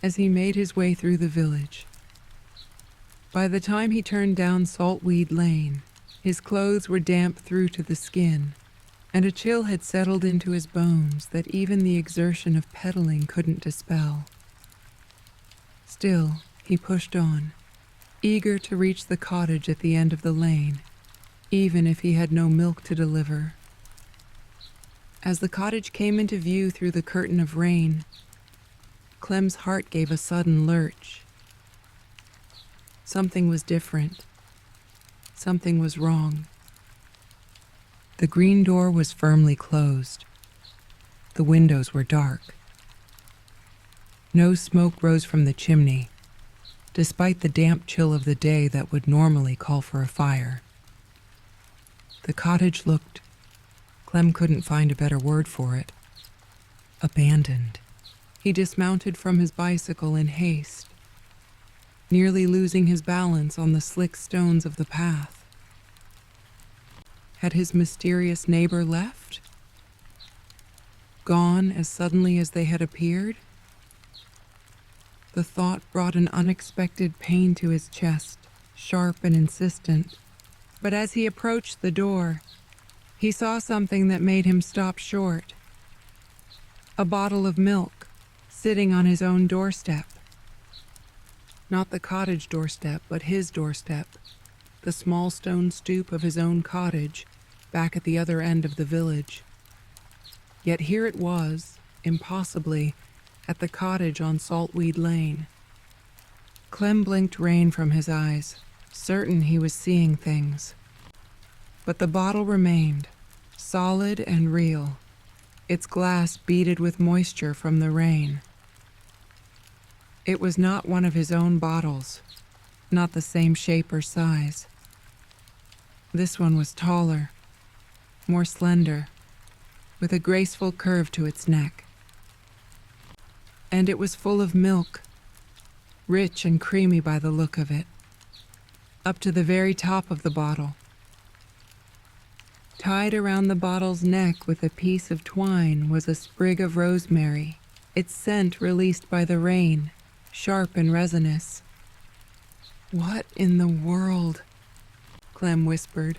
as he made his way through the village. By the time he turned down Saltweed Lane, his clothes were damp through to the skin, and a chill had settled into his bones that even the exertion of pedaling couldn't dispel. Still, he pushed on, eager to reach the cottage at the end of the lane, even if he had no milk to deliver. As the cottage came into view through the curtain of rain, Clem's heart gave a sudden lurch. Something was different. Something was wrong. The green door was firmly closed. The windows were dark. No smoke rose from the chimney, despite the damp chill of the day that would normally call for a fire. The cottage looked, Clem couldn't find a better word for it, abandoned. He dismounted from his bicycle in haste, nearly losing his balance on the slick stones of the path. Had his mysterious neighbor left? Gone as suddenly as they had appeared? The thought brought an unexpected pain to his chest, sharp and insistent. But as he approached the door, he saw something that made him stop short. A bottle of milk, sitting on his own doorstep. Not the cottage doorstep, but his doorstep, the small stone stoop of his own cottage, back at the other end of the village. Yet here it was, impossibly, at the cottage on Saltweed Lane. Clem blinked rain from his eyes, certain he was seeing things. But the bottle remained, solid and real, its glass beaded with moisture from the rain. It was not one of his own bottles, not the same shape or size. This one was taller, more slender, with a graceful curve to its neck. And it was full of milk, rich and creamy by the look of it, up to the very top of the bottle. Tied around the bottle's neck with a piece of twine was a sprig of rosemary, its scent released by the rain, sharp and resinous. "What in the world?" Clem whispered,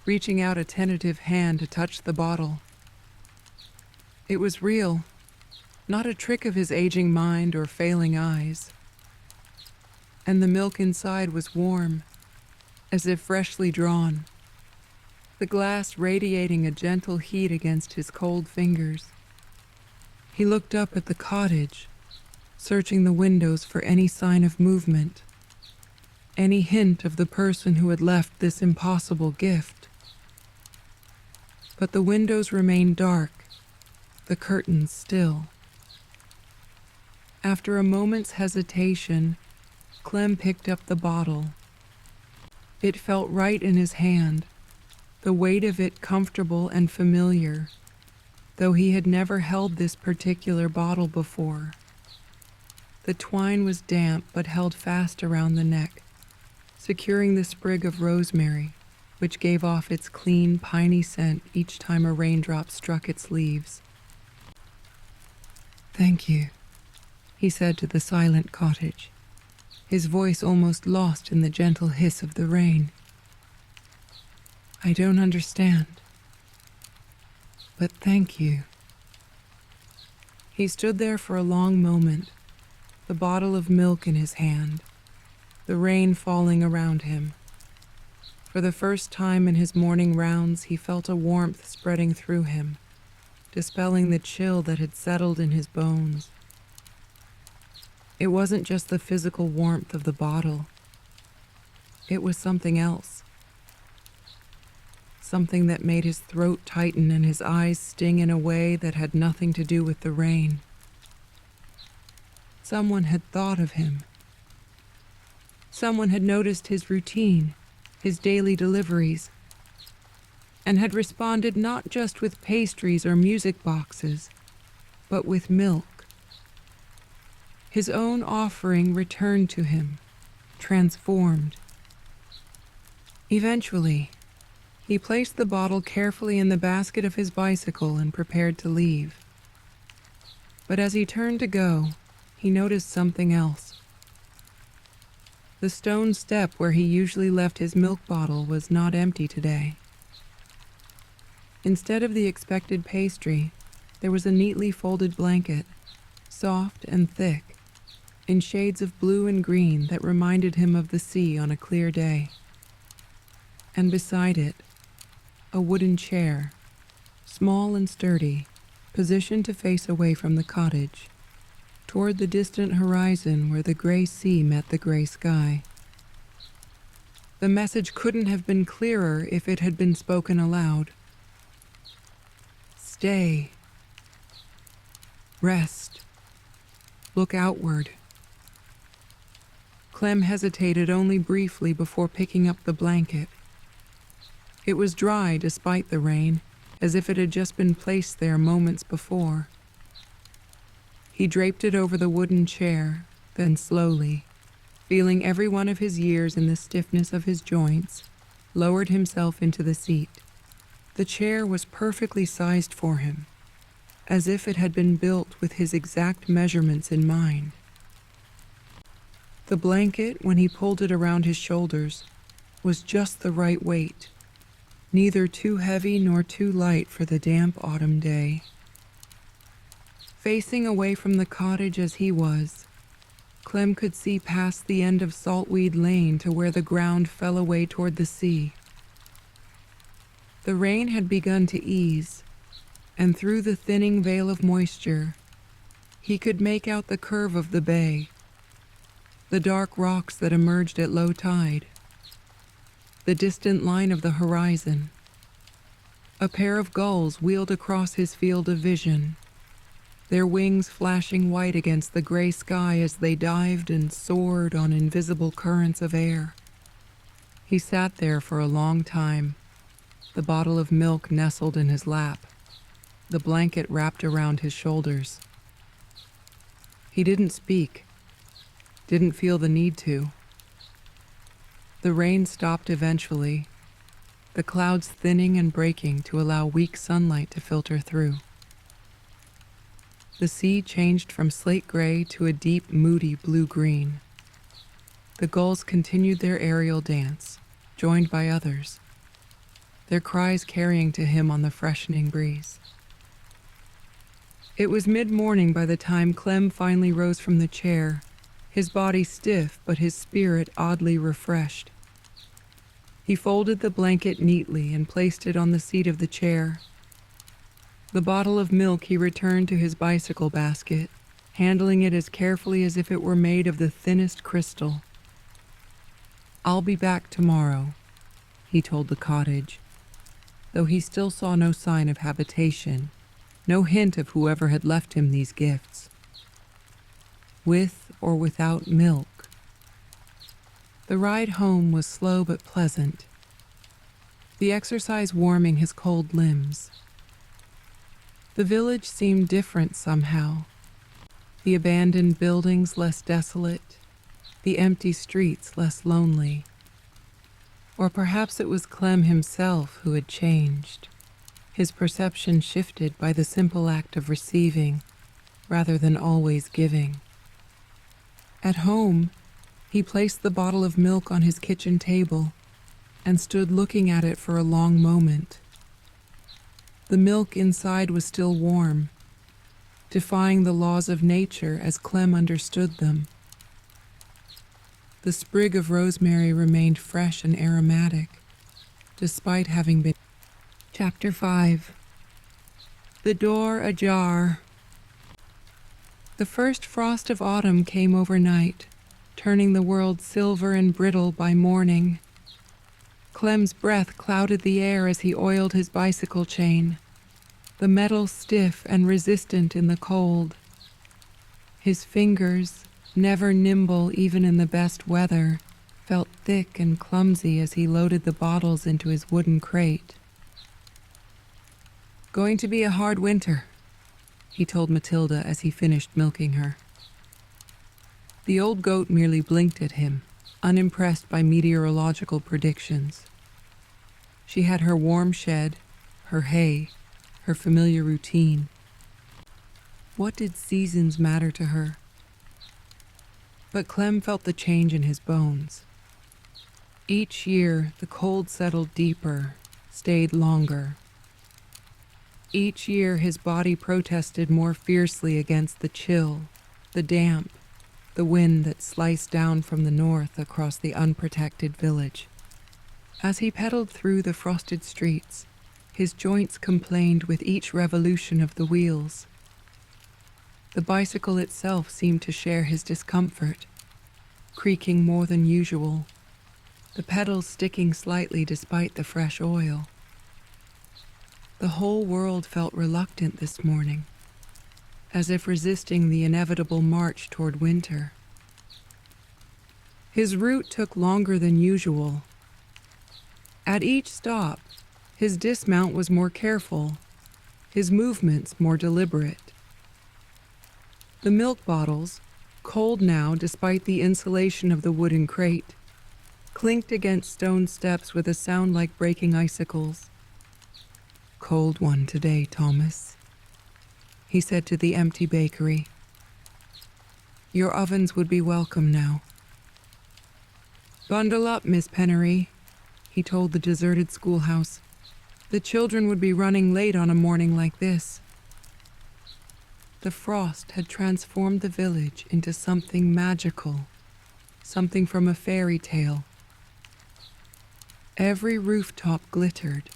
reaching out a tentative hand to touch the bottle. It was real, not a trick of his aging mind or failing eyes. And the milk inside was warm, as if freshly drawn, the glass radiating a gentle heat against his cold fingers. He looked up at the cottage, searching the windows for any sign of movement, any hint of the person who had left this impossible gift. But the windows remained dark, the curtains still. After a moment's hesitation, Clem picked up the bottle. It felt right in his hand, the weight of it comfortable and familiar, though he had never held this particular bottle before. The twine was damp but held fast around the neck, securing the sprig of rosemary, which gave off its clean, piney scent each time a raindrop struck its leaves. "Thank you," he said to the silent cottage, his voice almost lost in the gentle hiss of the rain. "I don't understand, but thank you." He stood there for a long moment, the bottle of milk in his hand, the rain falling around him. For the first time in his morning rounds, he felt a warmth spreading through him, dispelling the chill that had settled in his bones. It wasn't just the physical warmth of the bottle. It was something else. Something that made his throat tighten and his eyes sting in a way that had nothing to do with the rain. Someone had thought of him. Someone had noticed his routine, his daily deliveries, and had responded not just with pastries or music boxes, but with milk. His own offering returned to him, transformed. Eventually, he placed the bottle carefully in the basket of his bicycle and prepared to leave. But as he turned to go, he noticed something else. The stone step where he usually left his milk bottle was not empty today. Instead of the expected pastry, there was a neatly folded blanket, soft and thick, in shades of blue and green that reminded him of the sea on a clear day. And beside it, a wooden chair, small and sturdy, positioned to face away from the cottage, toward the distant horizon where the gray sea met the gray sky. The message couldn't have been clearer if it had been spoken aloud. Stay. Rest. Look outward. Clem hesitated only briefly before picking up the blanket. It was dry despite the rain, as if it had just been placed there moments before. He draped it over the wooden chair, then slowly, feeling every one of his years in the stiffness of his joints, lowered himself into the seat. The chair was perfectly sized for him, as if it had been built with his exact measurements in mind. The blanket, when he pulled it around his shoulders, was just the right weight, neither too heavy nor too light for the damp autumn day. Facing away from the cottage as he was, Clem could see past the end of Saltweed Lane to where the ground fell away toward the sea. The rain had begun to ease, and through the thinning veil of moisture, he could make out the curve of the bay, the dark rocks that emerged at low tide, the distant line of the horizon. A pair of gulls wheeled across his field of vision, their wings flashing white against the gray sky as they dived and soared on invisible currents of air. He sat there for a long time, the bottle of milk nestled in his lap, the blanket wrapped around his shoulders. He didn't speak, didn't feel the need to. The rain stopped eventually, the clouds thinning and breaking to allow weak sunlight to filter through. The sea changed from slate gray to a deep, moody blue-green. The gulls continued their aerial dance, joined by others, their cries carrying to him on the freshening breeze. It was mid-morning by the time Clem finally rose from the chair, his body stiff but his spirit oddly refreshed. He folded the blanket neatly and placed it on the seat of the chair. The bottle of milk he returned to his bicycle basket, handling it as carefully as if it were made of the thinnest crystal. "I'll be back tomorrow," he told the cottage, though he still saw no sign of habitation, no hint of whoever had left him these gifts. With or without milk. The ride home was slow but pleasant, the exercise warming his cold limbs. The village seemed different somehow, the abandoned buildings less desolate, the empty streets less lonely. Or perhaps it was Clem himself who had changed, his perception shifted by the simple act of receiving rather than always giving. At home, he placed the bottle of milk on his kitchen table and stood looking at it for a long moment. The milk inside was still warm, defying the laws of nature as Clem understood them. The sprig of rosemary remained fresh and aromatic, despite having been... Chapter 5. The door ajar. The first frost of autumn came overnight, turning the world silver and brittle by morning. Clem's breath clouded the air as he oiled his bicycle chain, the metal stiff and resistant in the cold. His fingers, never nimble even in the best weather, felt thick and clumsy as he loaded the bottles into his wooden crate. "Going to be a hard winter," he told Matilda as he finished milking her. The old goat merely blinked at him, unimpressed by meteorological predictions. She had her warm shed, her hay, her familiar routine. What did seasons matter to her? But Clem felt the change in his bones. Each year, the cold settled deeper, stayed longer. Each year, his body protested more fiercely against the chill, the damp, the wind that sliced down from the north across the unprotected village. As he pedaled through the frosted streets, his joints complained with each revolution of the wheels. The bicycle itself seemed to share his discomfort, creaking more than usual, the pedals sticking slightly despite the fresh oil. The whole world felt reluctant this morning, as if resisting the inevitable march toward winter. His route took longer than usual. At each stop, his dismount was more careful, his movements more deliberate. The milk bottles, cold now despite the insulation of the wooden crate, clinked against stone steps with a sound like breaking icicles. "Cold one today, Thomas," he said to the empty bakery. "Your ovens would be welcome now." "Bundle up, Miss Pennery," he told the deserted schoolhouse. "The children would be running late on a morning like this." The frost had transformed the village into something magical, something from a fairy tale. Every rooftop glittered.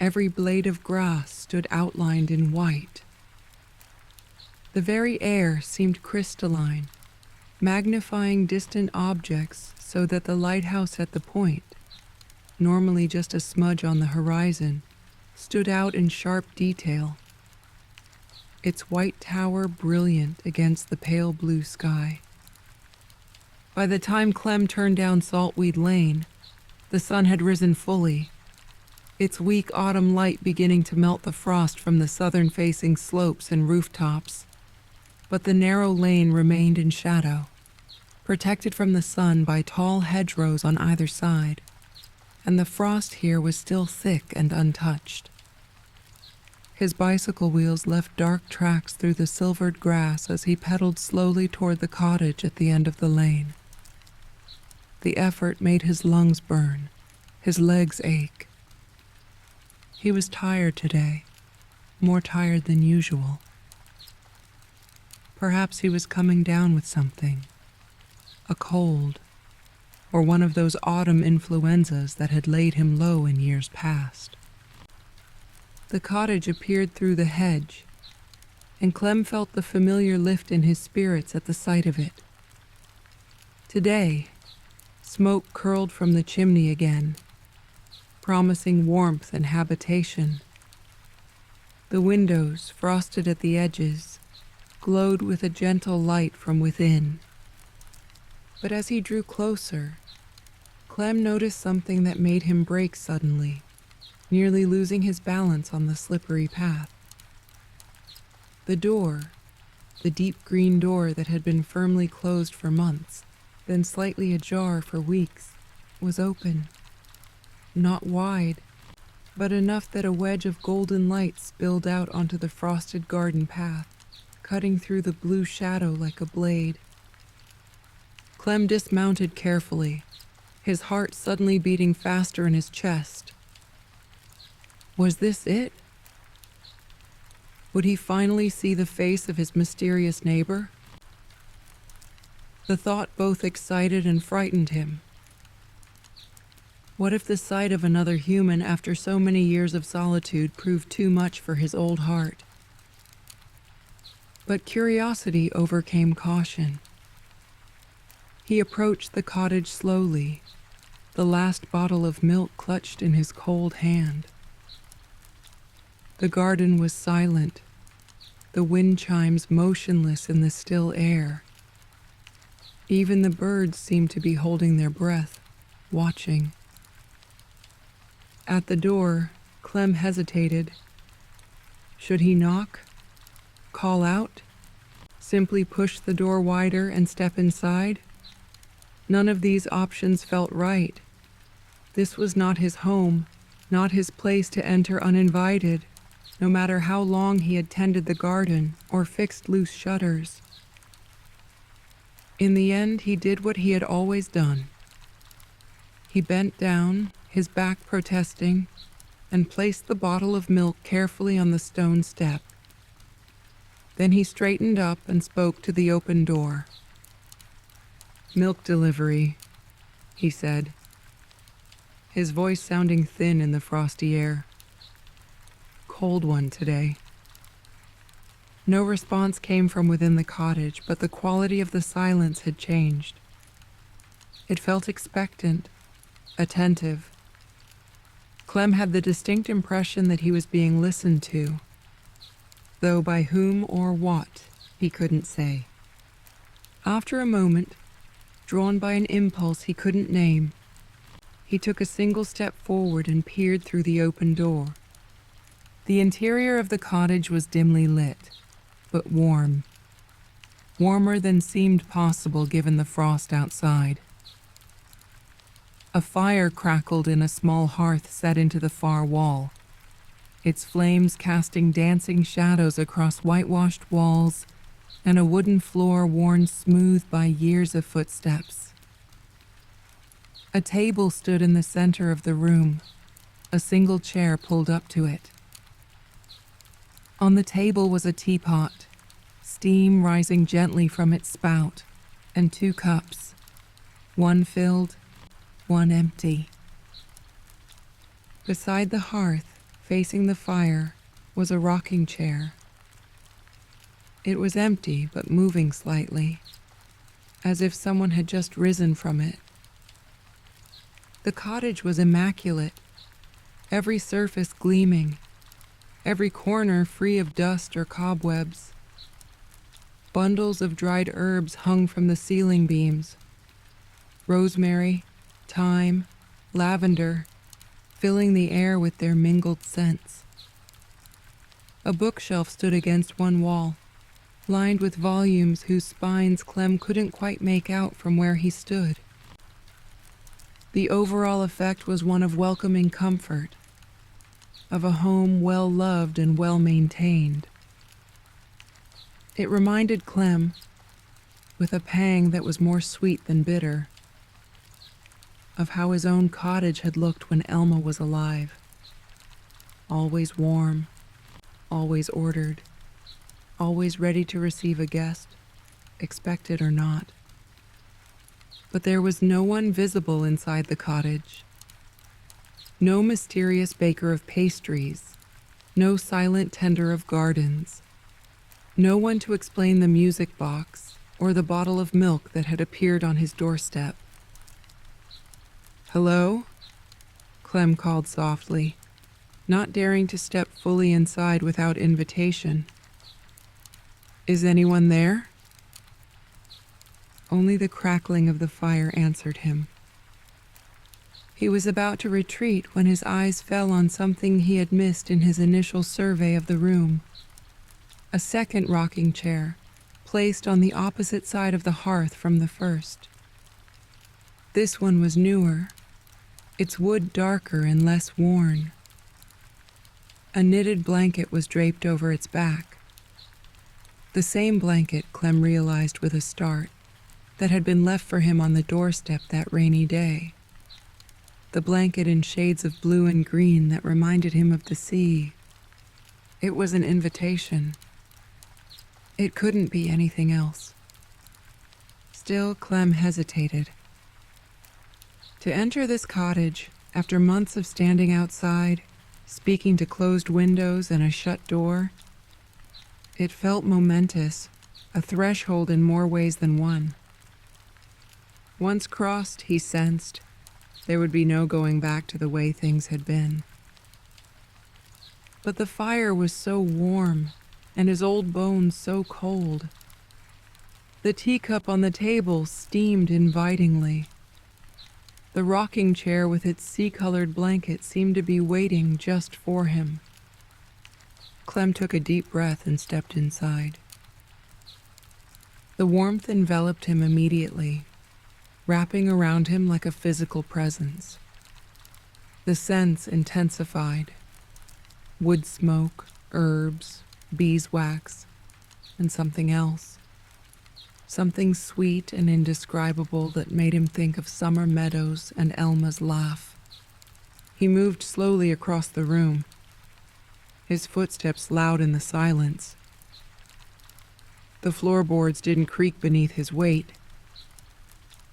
Every blade of grass stood outlined in white. The very air seemed crystalline, magnifying distant objects so that the lighthouse at the point, normally just a smudge on the horizon, stood out in sharp detail, its white tower brilliant against the pale blue sky. By the time Clem turned down Saltweed Lane, the sun had risen fully, its weak autumn light beginning to melt the frost from the southern-facing slopes and rooftops. But the narrow lane remained in shadow, protected from the sun by tall hedgerows on either side, and the frost here was still thick and untouched. His bicycle wheels left dark tracks through the silvered grass as he pedaled slowly toward the cottage at the end of the lane. The effort made his lungs burn, his legs ache. He was tired today, more tired than usual. Perhaps he was coming down with something, a cold, or one of those autumn influenzas that had laid him low in years past. The cottage appeared through the hedge, and Clem felt the familiar lift in his spirits at the sight of it. Today, smoke curled from the chimney again, promising warmth and habitation. The windows, frosted at the edges, glowed with a gentle light from within. But as he drew closer, Clem noticed something that made him brake suddenly, nearly losing his balance on the slippery path. The door, the deep green door that had been firmly closed for months, then slightly ajar for weeks, was open. Not wide, but enough that a wedge of golden light spilled out onto the frosted garden path, cutting through the blue shadow like a blade. Clem dismounted carefully, his heart suddenly beating faster in his chest. Was this it? Would he finally see the face of his mysterious neighbor? The thought both excited and frightened him. What if the sight of another human after so many years of solitude proved too much for his old heart? But curiosity overcame caution. He approached the cottage slowly, the last bottle of milk clutched in his cold hand. The garden was silent, the wind chimes motionless in the still air. Even the birds seemed to be holding their breath, watching. At the door, Clem hesitated. Should he knock? Call out? Simply push the door wider and step inside? None of these options felt right. This was not his home, not his place to enter uninvited, no matter how long he had tended the garden or fixed loose shutters. In the end, he did what he had always done. He bent down, his back protesting, and placed the bottle of milk carefully on the stone step. Then he straightened up and spoke to the open door. "Milk delivery," he said, his voice sounding thin in the frosty air. "Cold one today." No response came from within the cottage, but the quality of the silence had changed. It felt expectant, attentive. Clem had the distinct impression that he was being listened to, though by whom or what, he couldn't say. After a moment, drawn by an impulse he couldn't name, he took a single step forward and peered through the open door. The interior of the cottage was dimly lit, but warm. Warmer than seemed possible given the frost outside. A fire crackled in a small hearth set into the far wall, its flames casting dancing shadows across whitewashed walls and a wooden floor worn smooth by years of footsteps. A table stood in the center of the room, a single chair pulled up to it. On the table was a teapot, steam rising gently from its spout, and 2 cups, one filled, one empty. Beside the hearth, facing the fire, was a rocking chair. It was empty but moving slightly, as if someone had just risen from it. The cottage was immaculate, every surface gleaming, every corner free of dust or cobwebs. Bundles of dried herbs hung from the ceiling beams. Rosemary, thyme, lavender, filling the air with their mingled scents. A bookshelf stood against one wall, lined with volumes whose spines Clem couldn't quite make out from where he stood. The overall effect was one of welcoming comfort, of a home well loved and well maintained. It reminded Clem, with a pang that was more sweet than bitter, of how his own cottage had looked when Elma was alive. Always warm, always ordered, always ready to receive a guest, expected or not. But there was no one visible inside the cottage. No mysterious baker of pastries, no silent tender of gardens, no one to explain the music box or the bottle of milk that had appeared on his doorstep. "Hello?" Clem called softly, not daring to step fully inside without invitation. "Is anyone there?" Only the crackling of the fire answered him. He was about to retreat when his eyes fell on something he had missed in his initial survey of the room. A second rocking chair, placed on the opposite side of the hearth from the first. This one was newer, its wood darker and less worn. A knitted blanket was draped over its back. The same blanket, Clem realized with a start, that had been left for him on the doorstep that rainy day. The blanket in shades of blue and green that reminded him of the sea. It was an invitation. It couldn't be anything else. Still, Clem hesitated. To enter this cottage, after months of standing outside, speaking to closed windows and a shut door, it felt momentous, a threshold in more ways than one. Once crossed, he sensed, there would be no going back to the way things had been. But the fire was so warm, and his old bones so cold. The teacup on the table steamed invitingly. The rocking chair with its sea-colored blanket seemed to be waiting just for him. Clem took a deep breath and stepped inside. The warmth enveloped him immediately, wrapping around him like a physical presence. The scents intensified. Wood smoke, herbs, beeswax, and something else. Something sweet and indescribable that made him think of summer meadows and Elma's laugh. He moved slowly across the room, his footsteps loud in the silence. The floorboards didn't creak beneath his weight,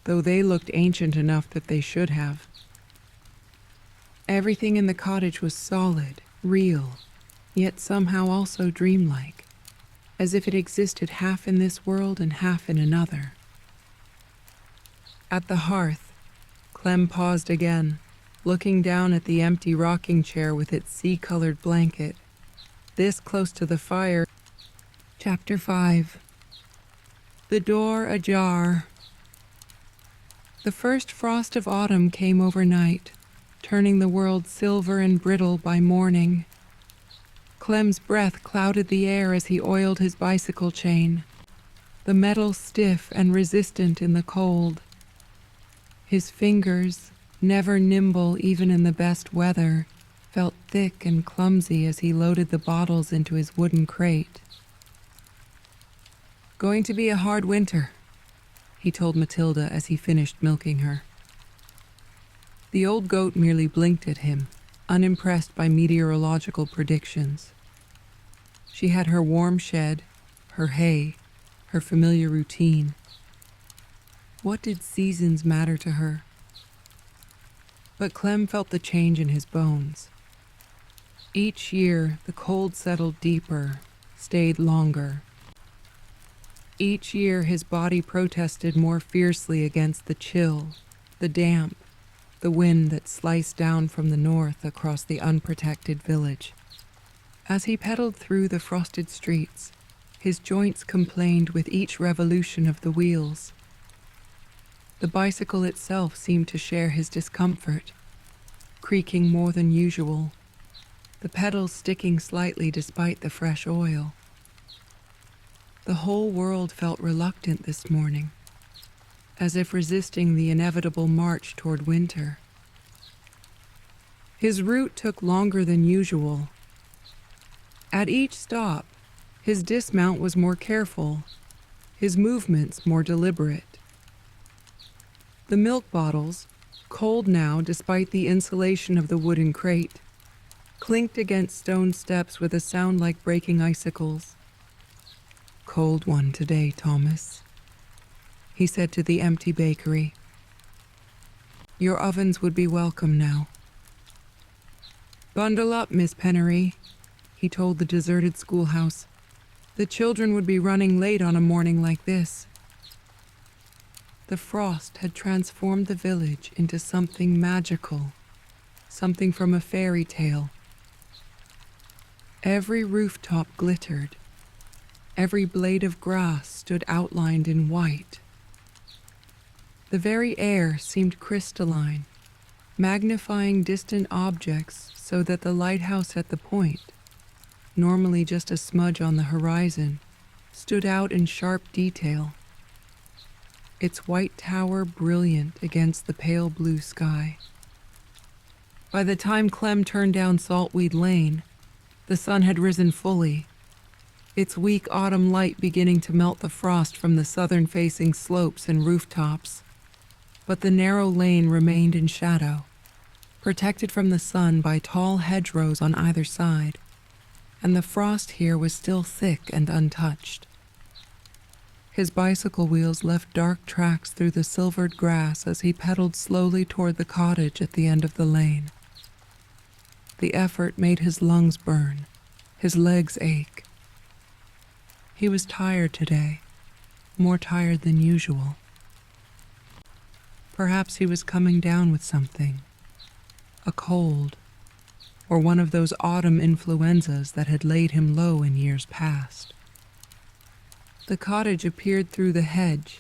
though they looked ancient enough that they should have. Everything in the cottage was solid, real, yet somehow also dreamlike, as if it existed half in this world and half in another. At the hearth, Clem paused again, looking down at the empty rocking chair with its sea-colored blanket, this close to the fire. Chapter 5. The door ajar. The first frost of autumn came overnight, turning the world silver and brittle by morning. Clem's breath clouded the air as he oiled his bicycle chain, the metal stiff and resistant in the cold. His fingers, never nimble even in the best weather, felt thick and clumsy as he loaded the bottles into his wooden crate. "Going to be a hard winter," he told Matilda as he finished milking her. The old goat merely blinked at him, unimpressed by meteorological predictions. She had her warm shed, her hay, her familiar routine. What did seasons matter to her? But Clem felt the change in his bones. Each year, the cold settled deeper, stayed longer. Each year, his body protested more fiercely against the chill, the damp, the wind that sliced down from the north across the unprotected village. As he pedaled through the frosted streets, his joints complained with each revolution of the wheels. The bicycle itself seemed to share his discomfort, creaking more than usual, the pedals sticking slightly despite the fresh oil. The whole world felt reluctant this morning, as if resisting the inevitable march toward winter. His route took longer than usual. At each stop, his dismount was more careful, his movements more deliberate. The milk bottles, cold now despite the insulation of the wooden crate, clinked against stone steps with a sound like breaking icicles. "Cold one today, Thomas," he said to the empty bakery. "Your ovens would be welcome now." "Bundle up, Miss Pennery," he told the deserted schoolhouse. "The children would be running late on a morning like this." The frost had transformed the village into something magical, something from a fairy tale. Every rooftop glittered. Every blade of grass stood outlined in white. The very air seemed crystalline, magnifying distant objects so that the lighthouse at the point, normally just a smudge on the horizon, stood out in sharp detail, its white tower brilliant against the pale blue sky. By the time Clem turned down Saltweed Lane, the sun had risen fully, its weak autumn light beginning to melt the frost from the southern-facing slopes and rooftops. But the narrow lane remained in shadow, protected from the sun by tall hedgerows on either side, and the frost here was still thick and untouched. His bicycle wheels left dark tracks through the silvered grass as he pedaled slowly toward the cottage at the end of the lane. The effort made his lungs burn, his legs ache. He was tired today, more tired than usual. Perhaps he was coming down with something, a cold, or one of those autumn influenzas that had laid him low in years past. The cottage appeared through the hedge,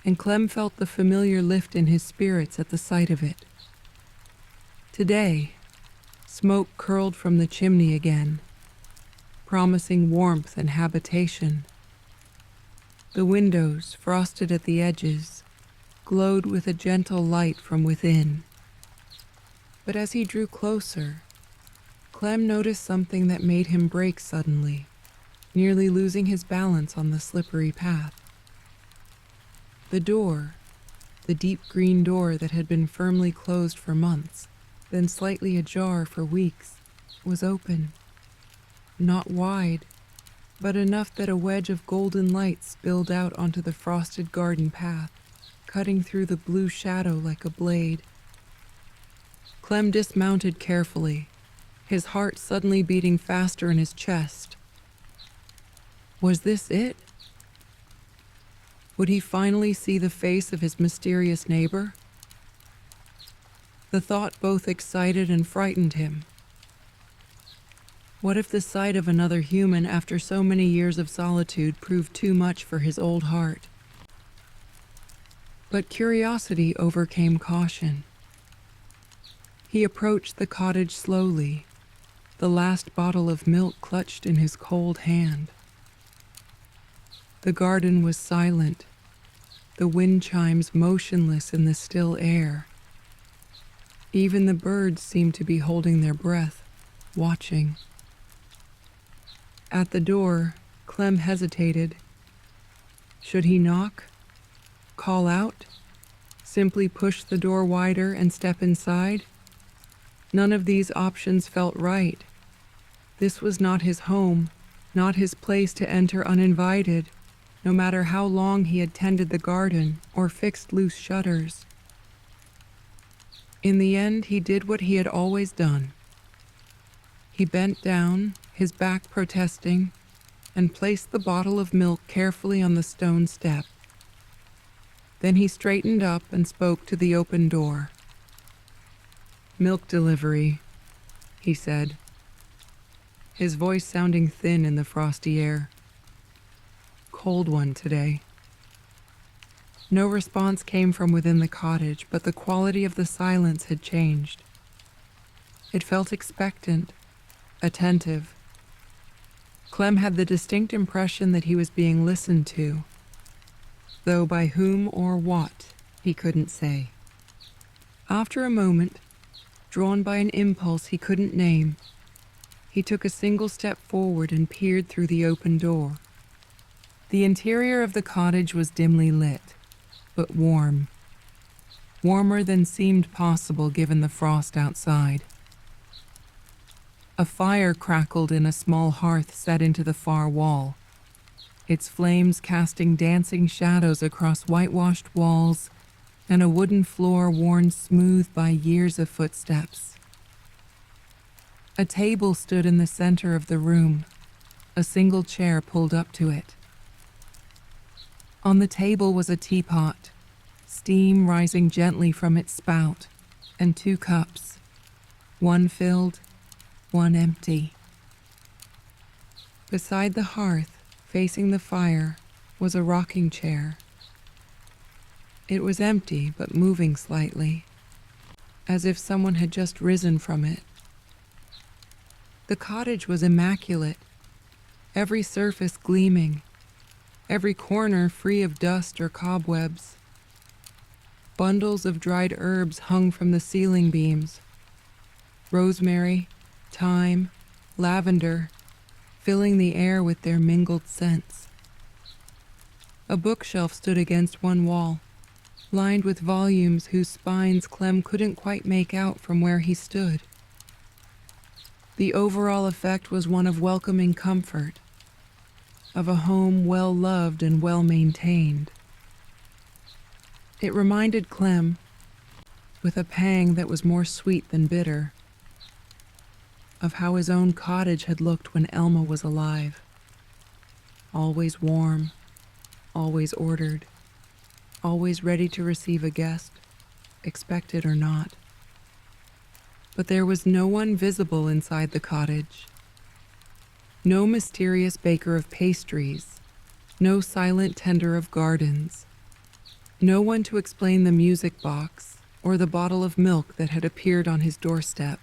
and Clem felt the familiar lift in his spirits at the sight of it. Today, smoke curled from the chimney again, promising warmth and habitation. The windows, frosted at the edges, glowed with a gentle light from within. But as he drew closer, Clem noticed something that made him brake suddenly, nearly losing his balance on the slippery path. The door, the deep green door that had been firmly closed for months, then slightly ajar for weeks, was open. Not wide, but enough that a wedge of golden light spilled out onto the frosted garden path, cutting through the blue shadow like a blade. Clem dismounted carefully, his heart suddenly beating faster in his chest. Was this it? Would he finally see the face of his mysterious neighbor? The thought both excited and frightened him. What if the sight of another human after so many years of solitude proved too much for his old heart? But curiosity overcame caution. He approached the cottage slowly, the last bottle of milk clutched in his cold hand. The garden was silent, the wind chimes motionless in the still air. Even the birds seemed to be holding their breath, watching. At the door, Clem hesitated. Should he knock? Call out? Simply push the door wider and step inside? None of these options felt right. This was not his home, not his place to enter uninvited, no matter how long he had tended the garden or fixed loose shutters. In the end, he did what he had always done. He bent down, his back protesting, and placed the bottle of milk carefully on the stone step. Then he straightened up and spoke to the open door. "Milk delivery," he said, his voice sounding thin in the frosty air. "Cold one today." No response came from within the cottage, but the quality of the silence had changed. It felt expectant, attentive. Clem had the distinct impression that he was being listened to, though by whom or what, he couldn't say. After a moment, drawn by an impulse he couldn't name, he took a single step forward and peered through the open door. The interior of the cottage was dimly lit, but warm. Warmer than seemed possible given the frost outside. A fire crackled in a small hearth set into the far wall, its flames casting dancing shadows across whitewashed walls and a wooden floor worn smooth by years of footsteps. A table stood in the center of the room, a single chair pulled up to it. On the table was a teapot, steam rising gently from its spout, and 2 cups, one filled, one empty. Beside the hearth, facing the fire, was a rocking chair. It was empty, but moving slightly, as if someone had just risen from it. The cottage was immaculate, every surface gleaming, every corner free of dust or cobwebs. Bundles of dried herbs hung from the ceiling beams. Rosemary, thyme, lavender, filling the air with their mingled scents. A bookshelf stood against one wall, lined with volumes whose spines Clem couldn't quite make out from where he stood. The overall effect was one of welcoming comfort, of a home well loved and well maintained. It reminded Clem, with a pang that was more sweet than bitter, of how his own cottage had looked when Elma was alive. Always warm, always ordered, always ready to receive a guest, expected or not. But there was no one visible inside the cottage. No mysterious baker of pastries, no silent tender of gardens, no one to explain the music box or the bottle of milk that had appeared on his doorstep.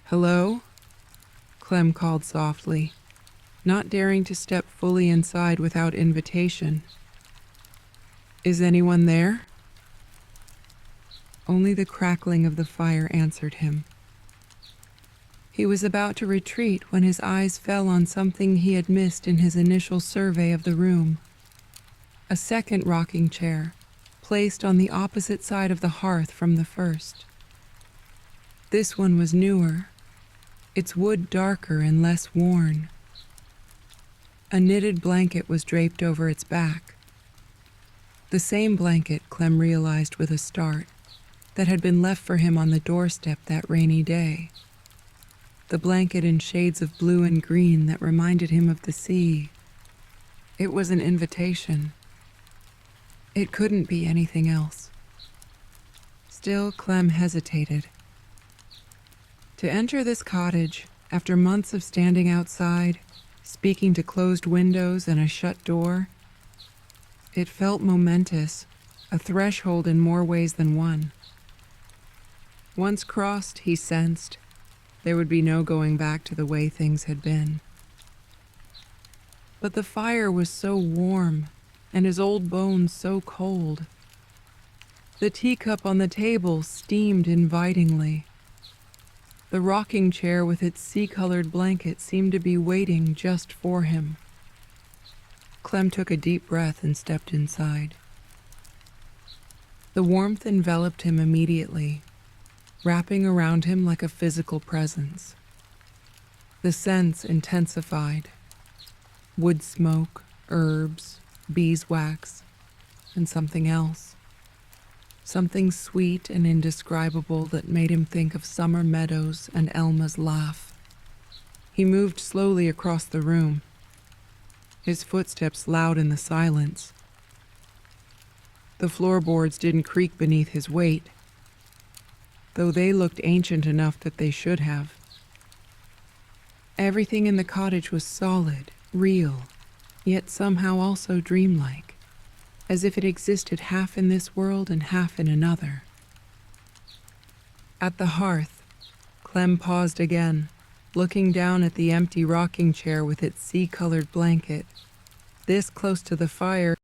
"Hello?" Clem called softly, not daring to step fully inside without invitation. "Is anyone there?" Only the crackling of the fire answered him. He was about to retreat when his eyes fell on something he had missed in his initial survey of the room. A second rocking chair, placed on the opposite side of the hearth from the first. This one was newer, its wood darker and less worn. A knitted blanket was draped over its back. The same blanket, Clem realized with a start, that had been left for him on the doorstep that rainy day. The blanket in shades of blue and green that reminded him of the sea. It was an invitation. It couldn't be anything else. Still, Clem hesitated. To enter this cottage, after months of standing outside, speaking to closed windows and a shut door, it felt momentous, a threshold in more ways than one. Once crossed, he sensed, there would be no going back to the way things had been. But the fire was so warm, and his old bones so cold. The teacup on the table steamed invitingly. The rocking chair with its sea-colored blanket seemed to be waiting just for him. Clem took a deep breath and stepped inside. The warmth enveloped him immediately, wrapping around him like a physical presence. The scents intensified: wood smoke, herbs, beeswax, and something else. Something sweet and indescribable that made him think of summer meadows and Elma's laugh. He moved slowly across the room, his footsteps loud in the silence. The floorboards didn't creak beneath his weight, though they looked ancient enough that they should have. Everything in the cottage was solid, real, yet somehow also dreamlike, as if it existed half in this world and half in another. At the hearth, Clem paused again, looking down at the empty rocking chair with its sea-colored blanket. This close to the fire,